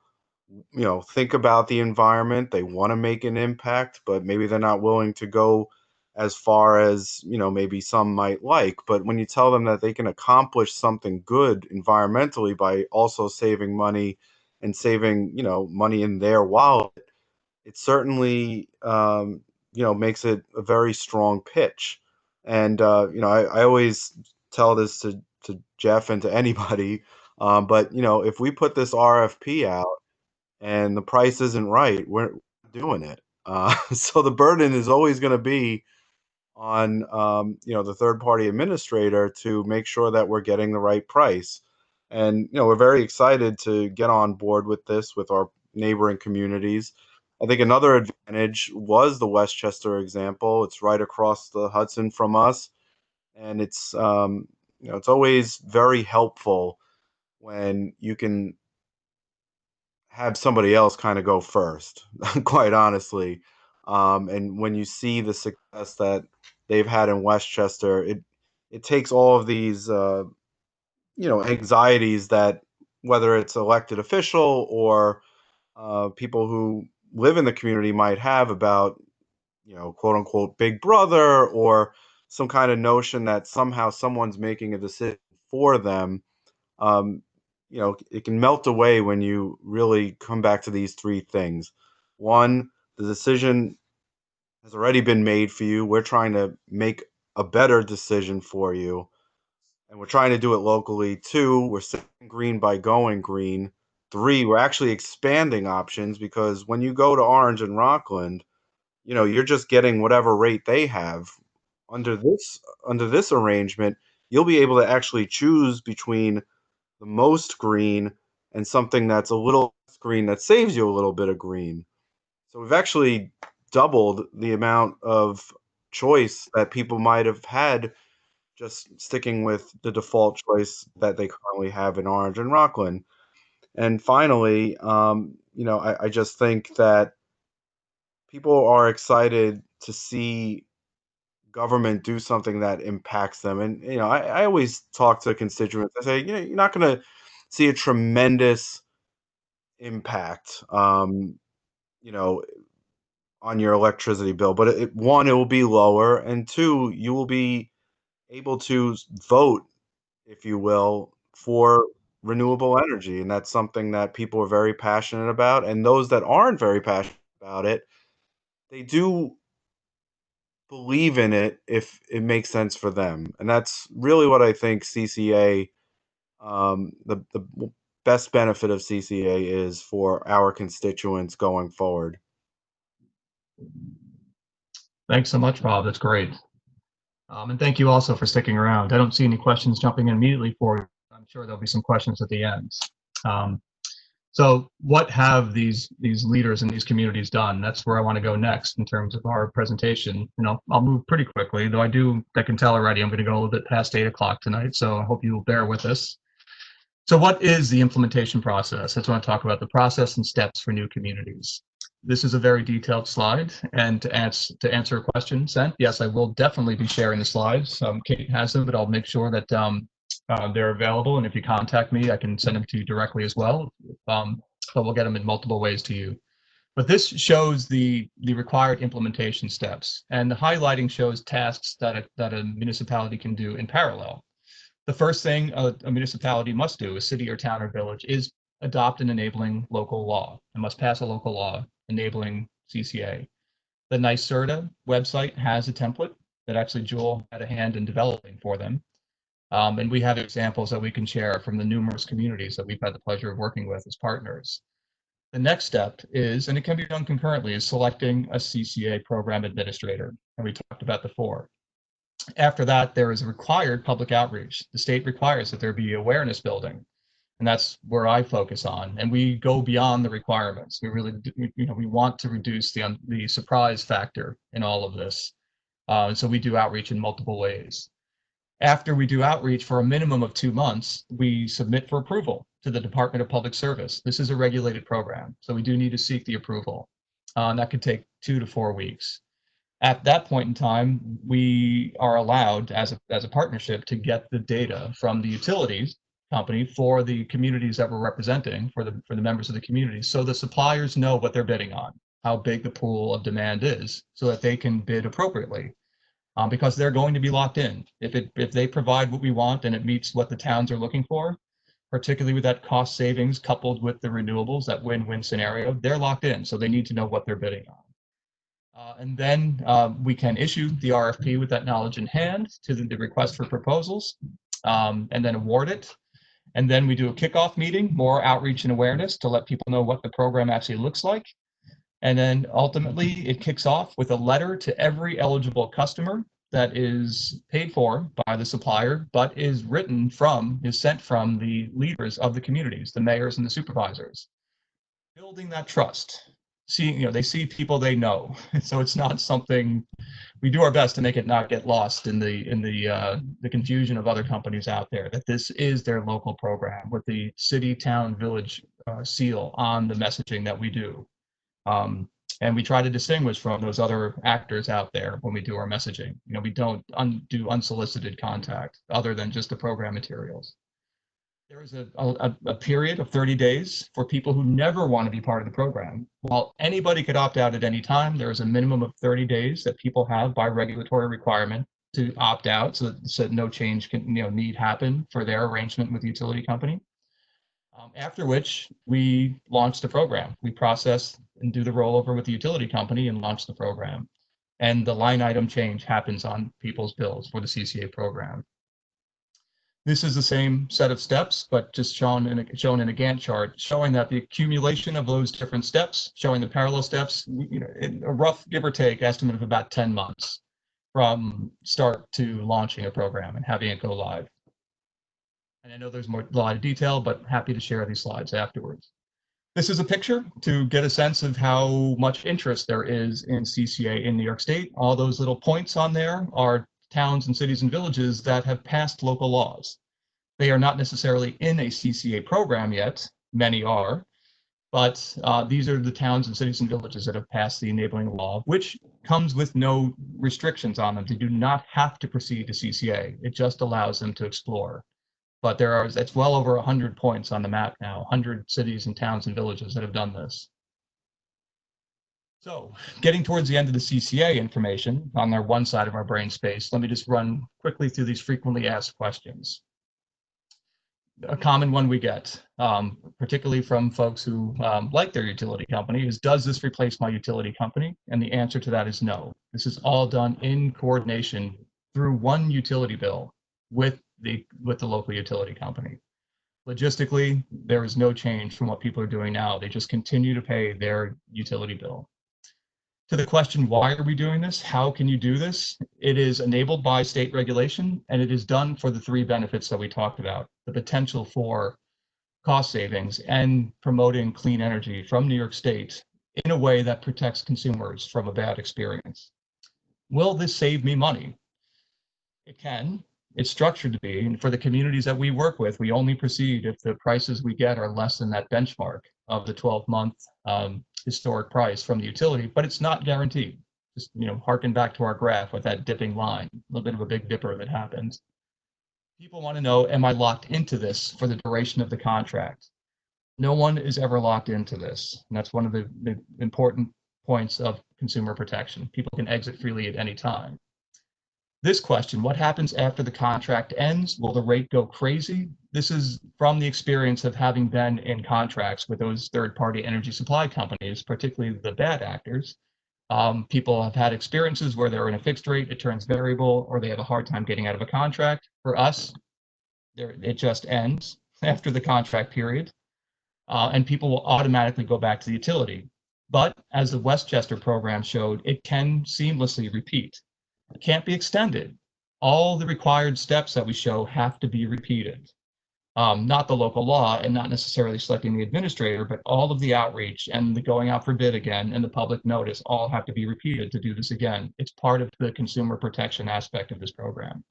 think about the environment. They want to make an impact, but maybe they're not willing to go as far as maybe some might like. But when you tell them that they can accomplish something good environmentally by also saving money and saving money in their wallet, it certainly makes it a very strong pitch. And I always tell this to Jeff and to anybody, but if we put this RFP out and the price isn't right, we're not doing it. So the burden is always going to be on the third party administrator to make sure that we're getting the right price. And we're very excited to get on board with this with our neighboring communities. I think another advantage was the Westchester example. It's right across the Hudson from us, and it's always very helpful when you can have somebody else kind of go first, quite honestly. And when you see the success that they've had in Westchester, it takes all of these anxieties that, whether it's elected official or people who live in the community might have about quote unquote big brother, or some kind of notion that somehow someone's making a decision for them. um, it can melt away when you really come back to these 3 things. One, the decision has already been made for you. We're trying to make a better decision for you, and we're trying to do it locally. 2, we're saving green by going green. 3, we're actually expanding options, because when you go to Orange and Rockland, you're just getting whatever rate they have. Under this arrangement, you'll be able to actually choose between the most green and something that's a little less green that saves you a little bit of green. So we've actually doubled the amount of choice that people might have had just sticking with the default choice that they currently have in Orange and Rockland. And finally, I just think that people are excited to see government do something that impacts them. And, I always talk to constituents. I say, you're not going to see a tremendous impact, you know, on your electricity bill, but one, it will be lower, and two, you will be able to vote, if you will, for renewable energy. And that's something that people are very passionate about. And those that aren't very passionate about it, they do believe in it if it makes sense for them. And that's really what I think CCA, the best benefit of CCA is for our constituents going forward. Thanks so much, Bob. That's great. And thank you also for sticking around. I don't see any questions jumping in immediately for you. I'm sure there'll be some questions at the end. So what have these leaders in these communities done? That's where I want to go next in terms of our presentation. I'll move pretty quickly, though I can tell already I'm going to go a little bit past 8 o'clock tonight, so I hope you will bear with us. So what is the implementation process? I just want to talk about the process and steps for new communities. This is a very detailed slide, and to answer a question sent, yes, I will definitely be sharing the slides. Kate has them, but I'll make sure that they're available, and if you contact me, I can send them to you directly as well. But we'll get them in multiple ways to you. But this shows the required implementation steps, and the highlighting shows tasks that a municipality can do in parallel. The first thing a municipality must do, a city or town or village, is adopt an enabling local law. It must pass a local law enabling CCA. The NYSERDA website has a template that actually Jewel had a hand in developing for them. And we have examples that we can share from the numerous communities that we've had the pleasure of working with as partners. The next step is, and it can be done concurrently, is selecting a CCA program administrator. And we talked about the 4. After that, there is a required public outreach. The state requires that there be awareness building, and that's where I focus on. And we go beyond the requirements. We really, we want to reduce the surprise factor in all of this. So we do outreach in multiple ways. After we do outreach for a minimum of 2 months, we submit for approval to the Department of Public Service. This is a regulated program, so we do need to seek the approval. And that could take 2 to 4 weeks. At that point in time, we are allowed as a partnership to get the data from the utilities company for the communities that we're representing, for the members of the community, so the suppliers know what they're bidding on, how big the pool of demand is, so that they can bid appropriately. Because they're going to be locked in. If they provide what we want and it meets what the towns are looking for, particularly with that cost savings coupled with the renewables, that win-win scenario, they're locked in, so they need to know what they're bidding on. And then we can issue the RFP with that knowledge in hand to the request for proposals, and then award it. And then we do a kickoff meeting, more outreach and awareness to let people know what the program actually looks like. And then ultimately it kicks off with a letter to every eligible customer that is paid for by the supplier, but is sent from the leaders of the communities, the mayors and the supervisors. Building that trust. They see people they know. So it's not something, we do our best to make it not get lost in the confusion of other companies out there, that this is their local program with the city, town, village seal on the messaging that we do. And we try to distinguish from those other actors out there when we do our messaging. We don't do unsolicited contact other than just the program materials. There is a period of 30 days for people who never want to be part of the program. While anybody could opt out at any time, there is a minimum of 30 days that people have by regulatory requirement to opt out, so that no change can need happen for their arrangement with the utility company. After which we launch the program. We process and do the rollover with the utility company and launch the program. And the line item change happens on people's bills for the CCA program. This is the same set of steps, but just shown in a Gantt chart, showing that the accumulation of those different steps, showing the parallel steps, a rough give or take estimate of about 10 months. from start to launching a program and having it go live. And I know there's a lot of detail, but happy to share these slides afterwards. This is a picture to get a sense of how much interest there is in CCA in New York State. All those little points on there are towns and cities and villages that have passed local laws. They are not necessarily in a CCA program yet, many are, but these are the towns and cities and villages that have passed the enabling law, which comes with no restrictions on them. They do not have to proceed to CCA. It just allows them to explore. But it's well over 100 points on the map now, 100 cities and towns and villages that have done this. So getting towards the end of the CCA information on their one side of our brain space, let me just run quickly through these frequently asked questions. A common one we get, particularly from folks who like their utility company, is, does this replace my utility company? And the answer to that is no. This is all done in coordination through one utility bill with the local utility company. Logistically, there is no change from what people are doing now. They just continue to pay their utility bill. To the question, why are we doing this? How can you do this? It is enabled by state regulation, and it is done for the three benefits that we talked about: the potential for cost savings and promoting clean energy from New York State in a way that protects consumers from a bad experience. Will this save me money? It can. It's structured to be, and for the communities that we work with, we only proceed if the prices we get are less than that benchmark of the 12-month historic price from the utility, but it's not guaranteed. Just, harken back to our graph with that dipping line, a little bit of a big dipper that happens. People want to know, am I locked into this for the duration of the contract? No one is ever locked into this, and that's one of the important points of consumer protection. People can exit freely at any time. This question, what happens after the contract ends? Will the rate go crazy? This is from the experience of having been in contracts with those third-party energy supply companies, particularly the bad actors. People have had experiences where they're in a fixed rate, it turns variable, or they have a hard time getting out of a contract. For us, it just ends after the contract period, and people will automatically go back to the utility. But as the Westchester program showed, it can seamlessly repeat. It can't be extended. All the required steps that we show have to be repeated. Not the local law and not necessarily selecting the administrator, but all of the outreach and the going out for bid again and the public notice all have to be repeated to do this again. It's part of the consumer protection aspect of this program.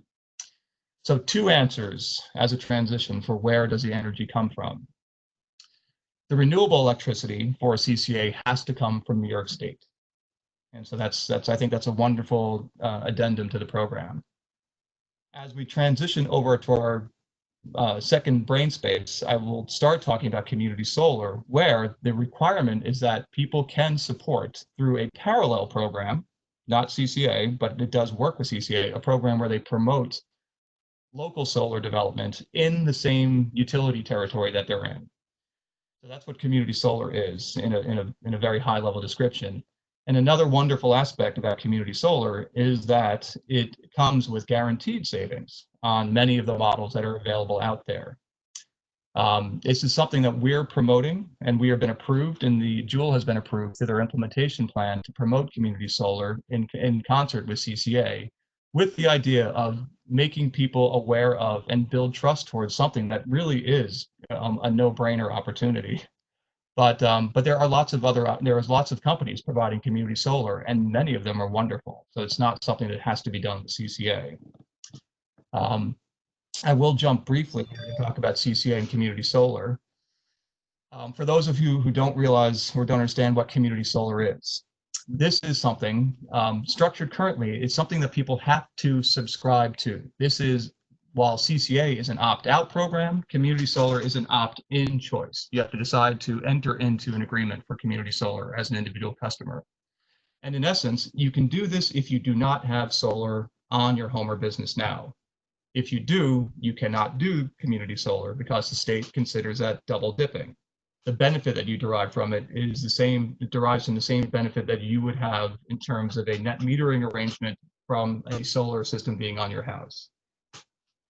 So 2 answers as a transition for where does the energy come from. The renewable electricity for CCA has to come from New York State. And so I think that's a wonderful addendum to the program. As we transition over to our second brain space, I will start talking about community solar, where the requirement is that people can support through a parallel program, not CCA, but it does work with CCA, a program where they promote local solar development in the same utility territory that they're in. So that's what community solar is in a very high level description. And another wonderful aspect about community solar is that it comes with guaranteed savings on many of the models that are available out there. This is something that we're promoting, and we have been approved, and the Joule has been approved through their implementation plan to promote community solar in concert with CCA, with the idea of making people aware of and build trust towards something that really is a no-brainer opportunity. But there are lots of companies providing community solar, and many of them are wonderful. So it's not something that has to be done with CCA. I will jump briefly here to talk about CCA and community solar. For those of you who don't realize or don't understand what community solar is, this is something structured currently. It's something that people have to subscribe to. This is, while CCA is an opt-out program, community solar is an opt-in choice. You have to decide to enter into an agreement for community solar as an individual customer. And in essence, you can do this if you do not have solar on your home or business now. If you do, you cannot do community solar because the state considers that double dipping. The benefit that you derive from it is the same, it derives from the same benefit that you would have in terms of a net metering arrangement from a solar system being on your house.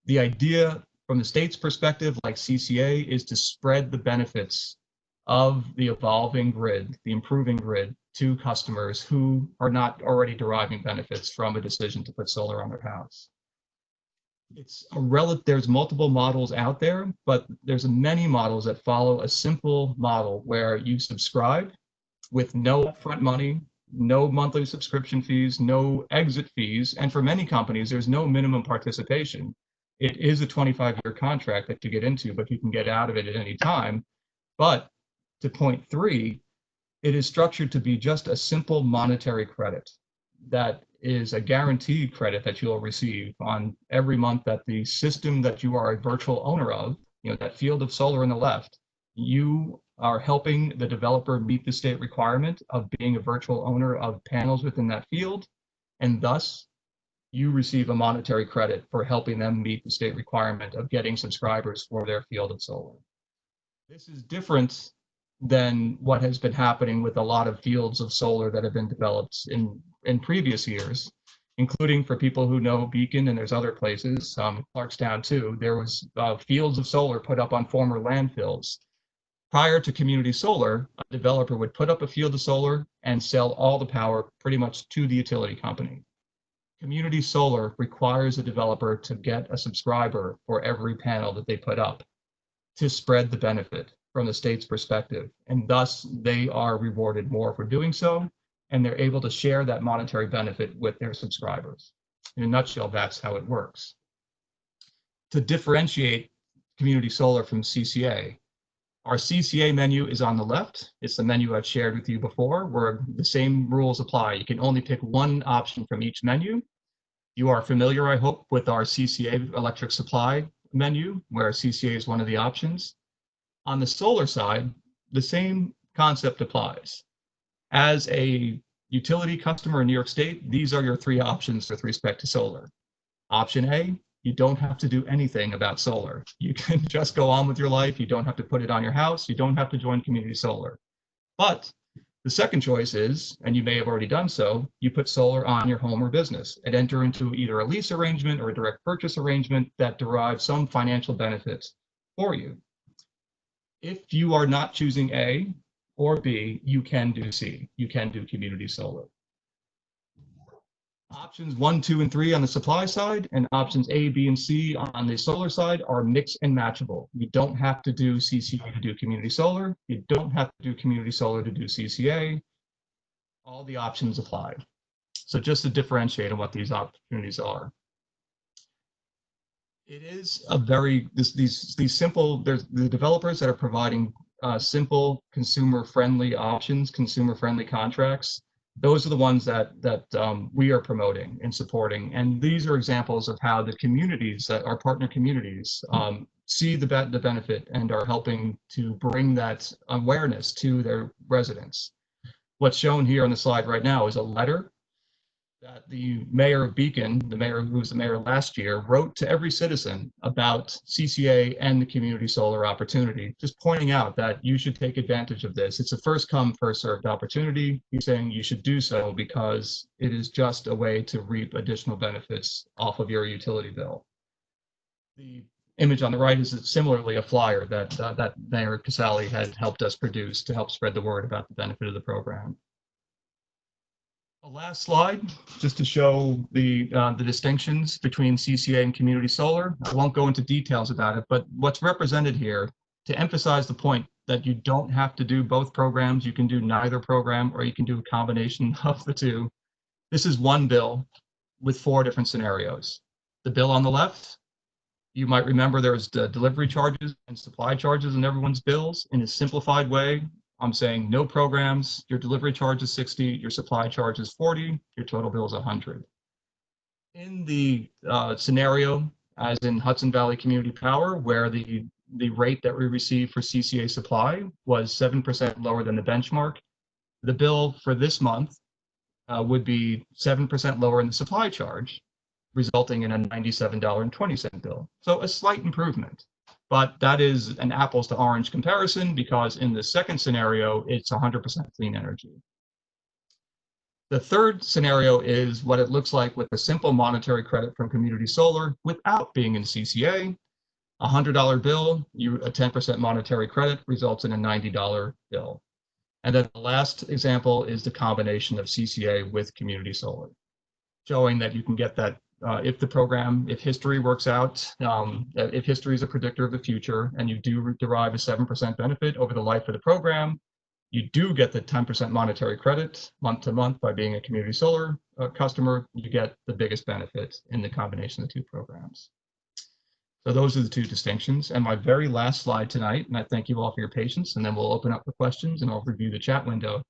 The idea from the state's perspective, like CCA, is to spread the benefits of the evolving grid, the improving grid, to customers who are not already deriving benefits from a decision to put solar on their house. There's multiple models out there, but there's many models that follow a simple model where you subscribe with no upfront money, no monthly subscription fees, no exit fees, and for many companies, there's no minimum participation. It is a 25-year contract that you get into, but you can get out of it at any time. But to point 3, it is structured to be just a simple monetary credit that is a guaranteed credit that you'll receive on every month that the system that you are a virtual owner of, that field of solar on the left, you are helping the developer meet the state requirement of being a virtual owner of panels within that field, and thus you receive a monetary credit for helping them meet the state requirement of getting subscribers for their field of solar. This is different than what has been happening with a lot of fields of solar that have been developed in previous years, including for people who know Beacon, and there's other places, Clarkstown too. There was fields of solar put up on former landfills. Prior to community solar, a developer would put up a field of solar and sell all the power pretty much to the utility company. Community solar requires a developer to get a subscriber for every panel that they put up to spread the benefit from the state's perspective, and thus they are rewarded more for doing so, and they're able to share that monetary benefit with their subscribers. In a nutshell, that's how it works. To differentiate community solar from CCA, our CCA menu is on the left. It's the menu I've shared with you before, where the same rules apply. You can only pick one option from each menu. You are familiar, I hope, with our CCA electric supply menu, where CCA is one of the options. On the solar side, the same concept applies. As a utility customer in New York State, these are your 3 options with respect to solar. Option A, you don't have to do anything about solar. You can just go on with your life. You don't have to put it on your house. You don't have to join community solar. But the second choice is, and you may have already done so, you put solar on your home or business and enter into either a lease arrangement or a direct purchase arrangement that derives some financial benefits for you. If you are not choosing A or B, you can do C. You can do community solar. Options 1, 2, and 3 on the supply side, and options A, B, and C on the solar side are mix and matchable. You don't have to do CCA to do community solar. You don't have to do community solar to do CCA. All the options apply. So just to differentiate on what these opportunities are. It is a very, these simple, there's the developers that are providing simple consumer-friendly options, consumer-friendly contracts. Those are the ones that we are promoting and supporting. And these are examples of how the communities, that our partner communities, see the benefit and are helping to bring that awareness to their residents. What's shown here on the slide right now is a letter that the mayor of Beacon, the mayor who was the mayor last year, wrote to every citizen about CCA and the community solar opportunity, just pointing out that you should take advantage of this. It's a first come, first served opportunity. He's saying you should do so because it is just a way to reap additional benefits off of your utility bill. The image on the right is similarly a flyer that Mayor Casale had helped us produce to help spread the word about the benefit of the program. A last slide, just to show the distinctions between CCA and community solar. I won't go into details about it, but what's represented here, to emphasize the point that you don't have to do both programs, you can do neither program, or you can do a combination of the two. This is one bill with 4 different scenarios. The bill on the left, you might remember there's the delivery charges and supply charges in everyone's bills. In a simplified way, I'm saying no programs, your delivery charge is 60, your supply charge is 40, your total bill is 100. In the scenario, as in Hudson Valley Community Power, where the rate that we received for CCA supply was 7% lower than the benchmark, the bill for this month would be 7% lower in the supply charge, resulting in a $97.20 bill. So a slight improvement. But that is an apples to orange comparison because in the second scenario, it's 100% clean energy. The third scenario is what it looks like with a simple monetary credit from community solar without being in CCA. $100 bill, a 10% monetary credit results in a $90 bill. And then the last example is the combination of CCA with community solar, showing that you can get that if history works out, if history is a predictor of the future, and you do derive a 7% benefit over the life of the program, you do get the 10% monetary credit month to month by being a community solar customer. You get the biggest benefit in the combination of the two programs. So those are the two distinctions. And my very last slide tonight, and I thank you all for your patience, and then we'll open up for questions and I'll review the chat window.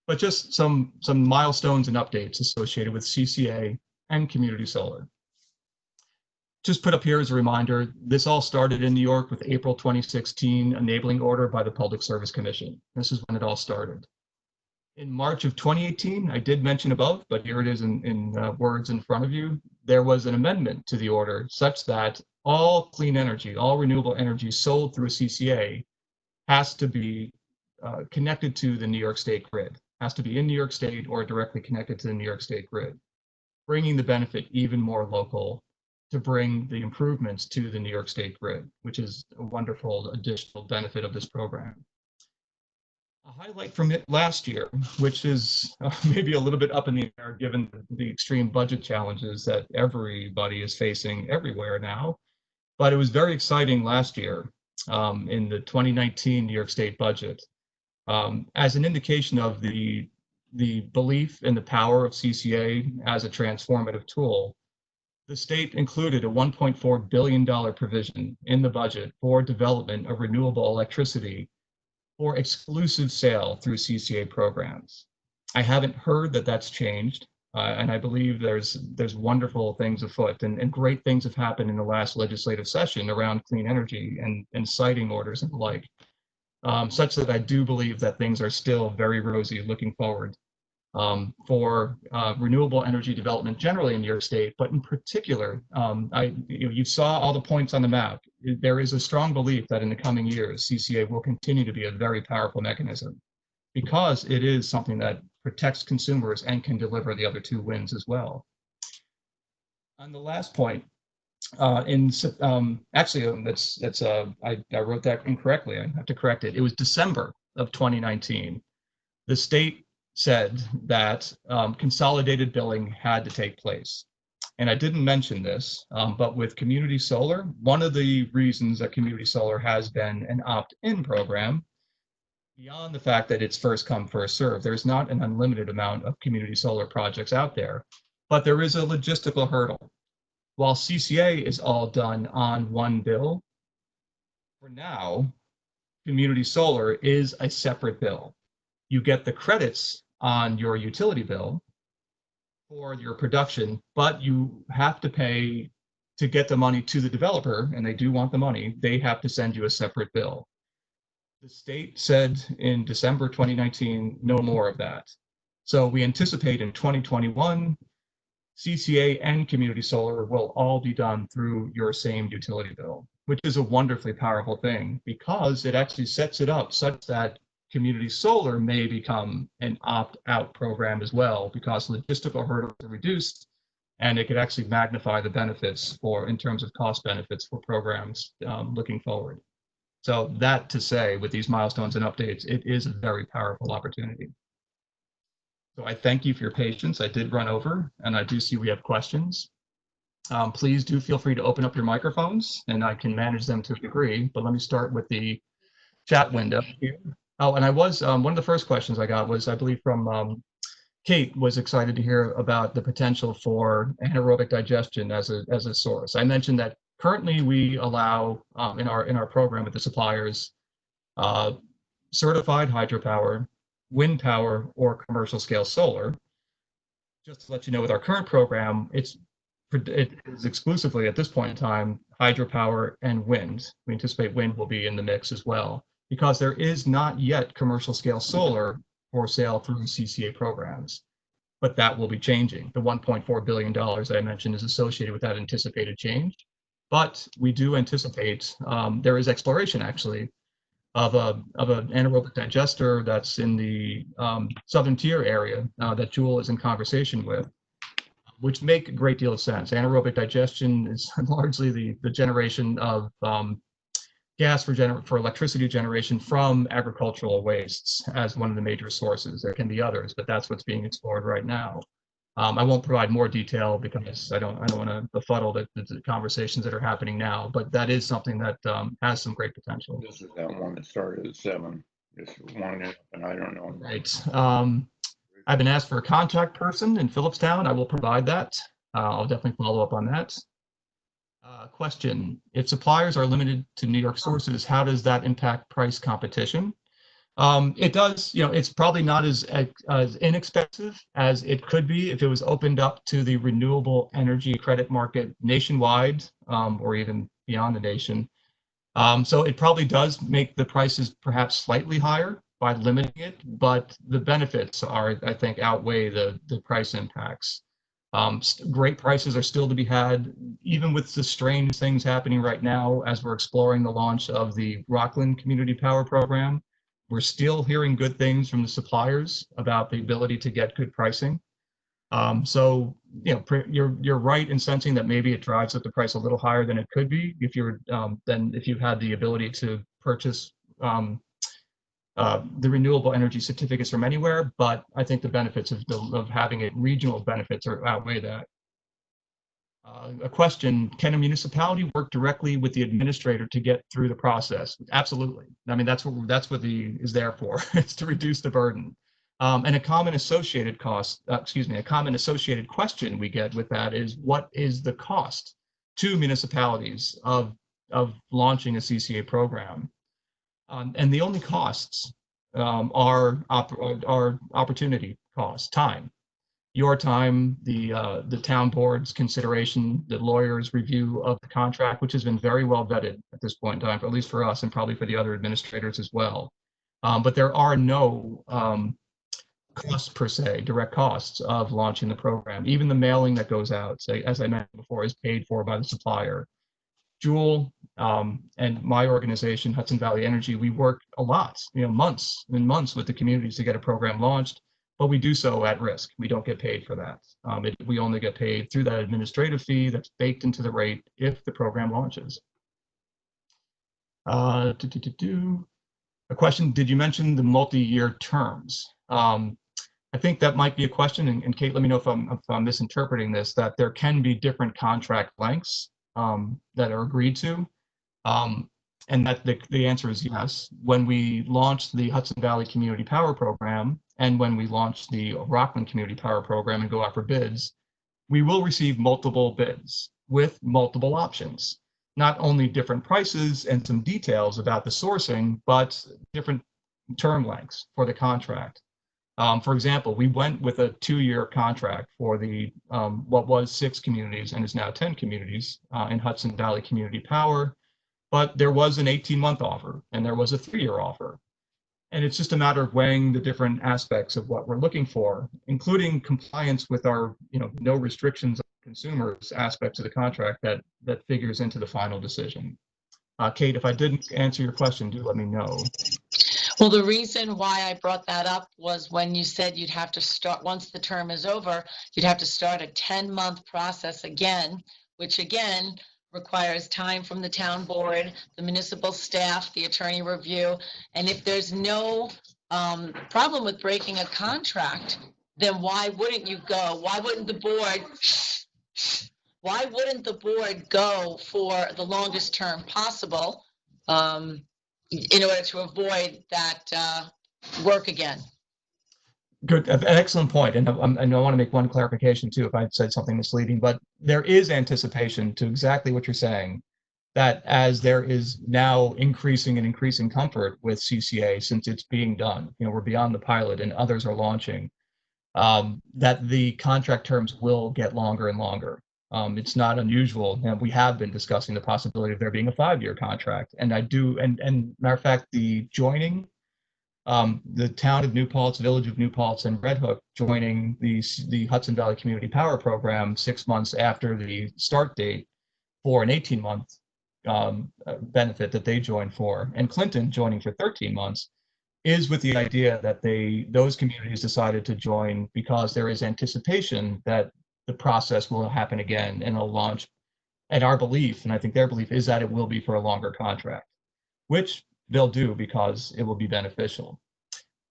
But just some milestones and updates associated with CCA and community solar. Just put up here as a reminder, this all started in New York with April 2016 enabling order by the Public Service Commission. This is when it all started. In March of 2018, I did mention above, but here it is in words in front of you, there was an amendment to the order such that all clean energy, all renewable energy sold through a CCA has to be connected to the New York State grid, has to be in New York State or directly connected to the New York State grid, bringing the benefit even more local to bring the improvements to the New York State grid, which is a wonderful additional benefit of this program. A highlight from it last year, which is maybe a little bit up in the air given the extreme budget challenges that everybody is facing everywhere now, but it was very exciting last year in the 2019 New York State budget as an indication of the belief in the power of CCA as a transformative tool. The state included a $1.4 billion provision in the budget for development of renewable electricity for exclusive sale through CCA programs. I haven't heard that that's changed, and I believe there's wonderful things afoot, and great things have happened in the last legislative session around clean energy and siting orders and the like, such that I do believe that things are still very rosy looking forward for renewable energy development generally in New York State, but in particular, you saw all the points on the map. There is a strong belief that in the coming years, CCA will continue to be a very powerful mechanism because it is something that protects consumers and can deliver the other two wins as well. On the last point, actually, I wrote that incorrectly. I have to correct it. It was December of 2019. The state said that consolidated billing had to take place. And I didn't mention this, but with community solar, one of the reasons that community solar has been an opt-in program, beyond the fact that it's first come, first serve, there's not an unlimited amount of community solar projects out there, but there is a logistical hurdle. While CCA is all done on one bill, for now, community solar is a separate bill. You get the credits on your utility bill for your production, but you have to pay to get the money to the developer, and they do want the money, they have to send you a separate bill. The state said in December 2019, no more of that. So we anticipate in 2021, CCA and community solar will all be done through your same utility bill, which is a wonderfully powerful thing because it actually sets it up such that community solar may become an opt-out program as well because logistical hurdles are reduced and it could actually magnify the benefits in terms of cost benefits for programs looking forward. So that to say, with these milestones and updates, it is a very powerful opportunity. So I thank you for your patience. I did run over and I do see we have questions. Please do feel free to open up your microphones and I can manage them to a degree, but let me start with the chat window here. Oh, and I was, one of the first questions I got was, I believe from Kate, was excited to hear about the potential for anaerobic digestion as a source. I mentioned that currently we allow in our program with the suppliers, certified hydropower, wind power, or commercial scale solar. Just to let you know, with our current program, it is exclusively at this point in time hydropower and wind. We anticipate wind will be in the mix as well, because there is not yet commercial scale solar for sale through CCA programs, but that will be changing. The $1.4 billion that I mentioned is associated with that anticipated change, but we do anticipate, there is exploration actually of an anaerobic digester that's in the southern tier area that Jewel is in conversation with, which make a great deal of sense. Anaerobic digestion is largely the generation of gas for electricity generation from agricultural wastes as one of the major sources. There can be others, but that's what's being explored right now. I won't provide more detail because I don't want to befuddle the conversations that are happening now, but that is something that has some great potential. This is that one that started at 7. It's winding up, and I don't know. Right. I've been asked for a contact person in Phillipstown. I will provide that. I'll definitely follow up on that. Question: if suppliers are limited to New York sources, how does that impact price competition? It does. It's probably not as inexpensive as it could be if it was opened up to the renewable energy credit market nationwide, or even beyond the nation. So it probably does make the prices perhaps slightly higher by limiting it, but the benefits are, I think, outweigh the price impacts. Great prices are still to be had, even with the strange things happening right now as we're exploring the launch of the Rockland Community Power Program. We're still hearing good things from the suppliers about the ability to get good pricing. So you're right in sensing that maybe it drives up the price a little higher than it could be if if you had the ability to purchase the renewable energy certificates from anywhere. But I think the benefits of having it regional benefits outweigh that. A question: can a municipality work directly with the administrator to get through the process? Absolutely. I mean, that's what the is there for. It's to reduce the burden. And a common associated question we get with that is, what is the cost to municipalities of launching a CCA program? And the only costs are opportunity costs, time. Your time, the town board's consideration, the lawyer's review of the contract, which has been very well vetted at this point in time, at least for us and probably for the other administrators as well. But there are no costs per se, direct costs of launching the program. Even the mailing that goes out, say, as I mentioned before, is paid for by the supplier. Jewel and my organization, Hudson Valley Energy, we work a lot, months and months with the communities to get a program launched, but we do so at risk. We don't get paid for that. We only get paid through that administrative fee that's baked into the rate if the program launches. A question: did you mention the multi-year terms? I think that might be a question, and Kate, let me know if I'm misinterpreting this, that there can be different contract lengths that are agreed to. And that the answer is yes. When we launched the Hudson Valley Community Power Program, and when we launched the Rockland Community Power Program and go out for bids, we will receive multiple bids with multiple options. Not only different prices and some details about the sourcing, but different term lengths for the contract. For example, we went with a 2-year contract for the what was 6 communities and is now 10 communities in Hudson Valley Community Power, but there was an 18-month offer and there was a 3-year offer. And it's just a matter of weighing the different aspects of what we're looking for, including compliance with our no restrictions on consumers aspects of the contract that figures into the final decision. Kate, if I didn't answer your question, do let me know. Well, the reason why I brought that up was when you said you'd have to start, once the term is over, you'd have to start a 10-month process again, which again requires time from the town board, the municipal staff, the attorney review. And if there's no problem with breaking a contract, then why wouldn't you go? Why wouldn't the board go for the longest term possible in order to avoid that work again? Good, an excellent point. And I want to make one clarification too, if I said something misleading, but there is anticipation to exactly what you're saying, that as there is now increasing comfort with CCA since it's being done, we're beyond the pilot and others are launching, that the contract terms will get longer and longer. It's not unusual. We have been discussing the possibility of there being a 5-year contract. And matter of fact, the joining, the town of New Paltz, village of New Paltz, and Red Hook joining the Hudson Valley Community Power Program 6 months after the start date for an 18-month benefit that they joined for, and Clinton joining for 13 months, is with the idea that those communities decided to join because there is anticipation that the process will happen again and it'll launch. And our belief, and I think their belief, is that it will be for a longer contract. which they'll do because it will be beneficial.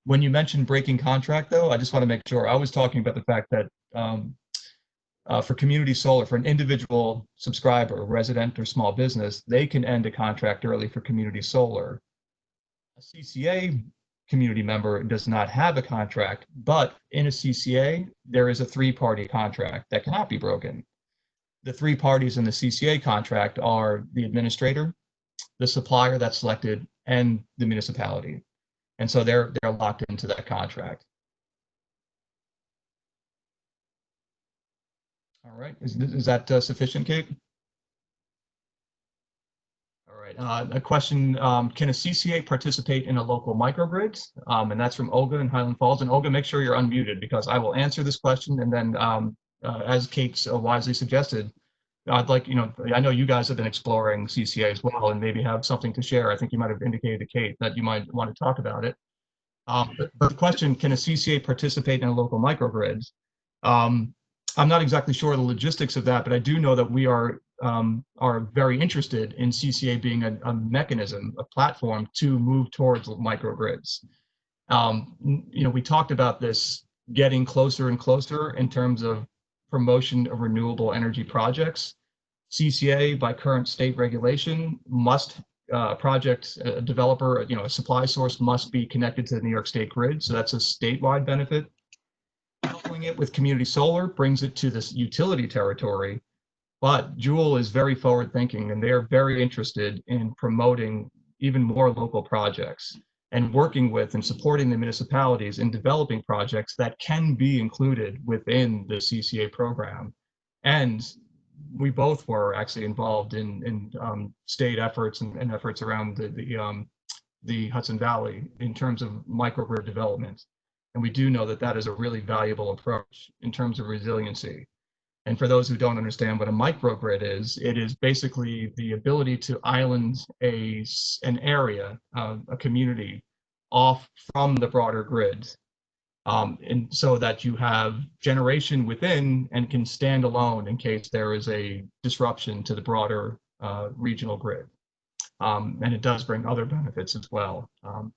When you mentioned breaking contract, though, I just want to make sure I was talking about the fact that for community solar, for an individual subscriber, resident or small business, they can end a contract early for community solar. A CCA community member does not have a contract, but in a CCA, there is a three-party contract that cannot be broken. The three parties in the CCA contract are the administrator, the supplier that's selected, and the municipality. And so they're locked into that contract. All right, is that sufficient, Kate? All right, a question, can a CCA participate in a local microgrid? And that's from Olga in Highland Falls. And Olga, make sure you're unmuted because I will answer this question. And then as Kate wisely suggested, I'd like, I know you guys have been exploring CCA as well and maybe have something to share. I think you might have indicated to Kate that you might want to talk about it. But the question, can a CCA participate in a local microgrid? I'm not exactly sure of the logistics of that, but I do know that we are very interested in CCA being a mechanism, a platform to move towards microgrids. We talked about this getting closer and closer in terms of promotion of renewable energy projects. CCA, by current state regulation, must project a developer, a supply source must be connected to the New York State grid. So that's a statewide benefit. Coupling it with community solar brings it to this utility territory. But Jewel is very forward thinking and they are very interested in promoting even more local projects and working with and supporting the municipalities in developing projects that can be included within the CCA program. And we both were actually involved in state efforts and efforts around the Hudson Valley in terms of microgrid development. And we do know that that is a really valuable approach in terms of resiliency. And for those who don't understand what a microgrid is, it is basically the ability to island an area, a community, off from the broader grid. And so that you have generation within and can stand alone in case there is a disruption to the broader regional grid. And it does bring other benefits as well.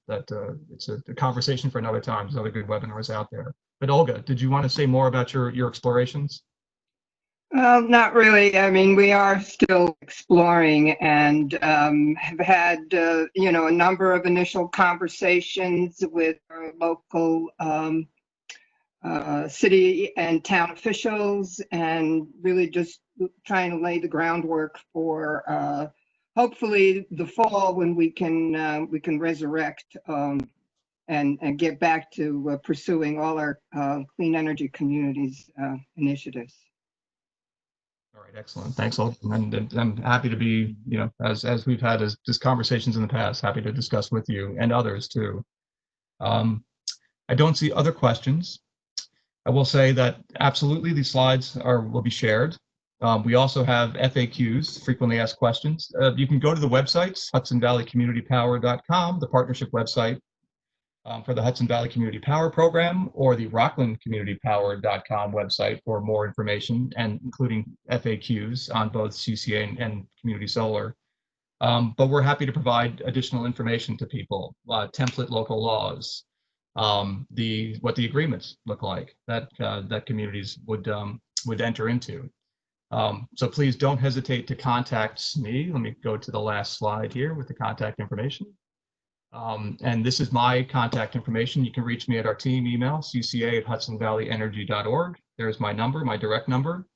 It's a conversation for another time. There's other good webinars out there. But Olga, did you want to say more about your explorations? Not really. I mean, we are still exploring and have had, a number of initial conversations with our local city and town officials, and really just trying to lay the groundwork for hopefully the fall when we can resurrect and get back to pursuing all our clean energy communities initiatives. All right, excellent. Thanks, Olga. And I'm happy to be, as we've had as conversations in the past, happy to discuss with you and others too. I don't see other questions. I will say that absolutely these slides will be shared. We also have FAQs, frequently asked questions. You can go to the websites, HudsonValleyCommunityPower.com, the partnership website for the Hudson Valley Community Power Program, or the RocklandCommunityPower.com website for more information, and including FAQs on both CCA and community solar. But we're happy to provide additional information to people, template local laws, what the agreements look like that communities would enter into. So please don't hesitate to contact me. Let me go to the last slide here with the contact information. And this is my contact information. You can reach me at our team email, cca@hudsonvalleyenergy.org. There's my number, my direct number.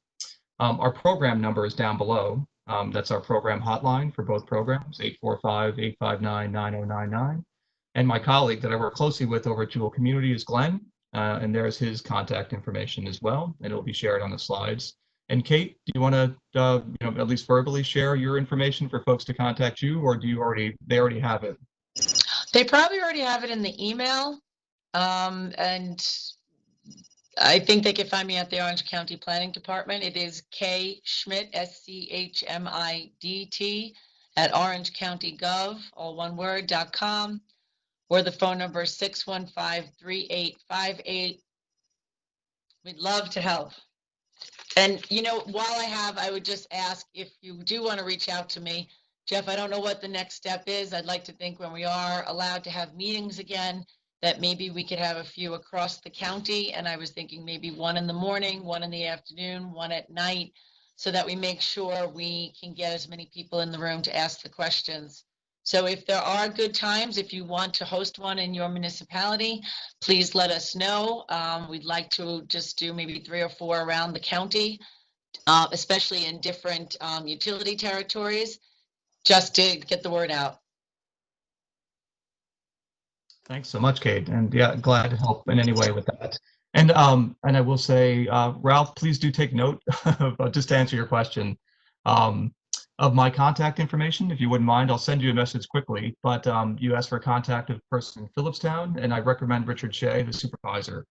Our program number is down below. That's our program hotline for both programs, 845-859-9099. And my colleague that I work closely with over at Jewel Community is Glenn, and there's his contact information as well, and it'll be shared on the slides. And Kate, do you want to, at least verbally share your information for folks to contact you, or they already have it? They probably already have it in the email. And I think they can find me at the Orange County Planning Department. It is K Schmidt, SCHMIDT, at orangecountygov, all one word, .com, or the phone number is 615-3858. We'd love to help. And, while I would just ask if you do want to reach out to me, Jeff, I don't know what the next step is. I'd like to think when we are allowed to have meetings again, that maybe we could have a few across the county. And I was thinking maybe one in the morning, one in the afternoon, one at night, so that we make sure we can get as many people in the room to ask the questions. So if there are good times, if you want to host one in your municipality, please let us know. We'd like to just do maybe 3 or 4 around the county, especially in different utility territories, just to get the word out. Thanks so much, Kate. And yeah, glad to help in any way with that. And I will say, Ralph, please do take note of, just to answer your question, of my contact information. If you wouldn't mind, I'll send you a message quickly. But you asked for a contact of a person in Phillipstown, and I recommend Richard Shea, the supervisor.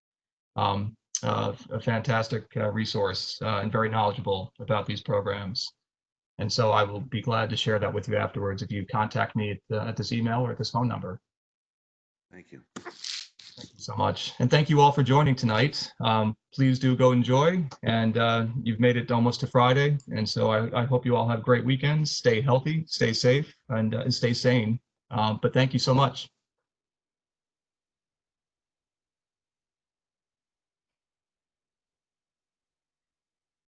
A fantastic resource and very knowledgeable about these programs. And so I will be glad to share that with you afterwards if you contact me at this email or at this phone number. Thank you. Thank you so much. And thank you all for joining tonight. Please do go enjoy. And you've made it almost to Friday. And so I hope you all have great weekends. Stay healthy, stay safe, and stay sane. But thank you so much.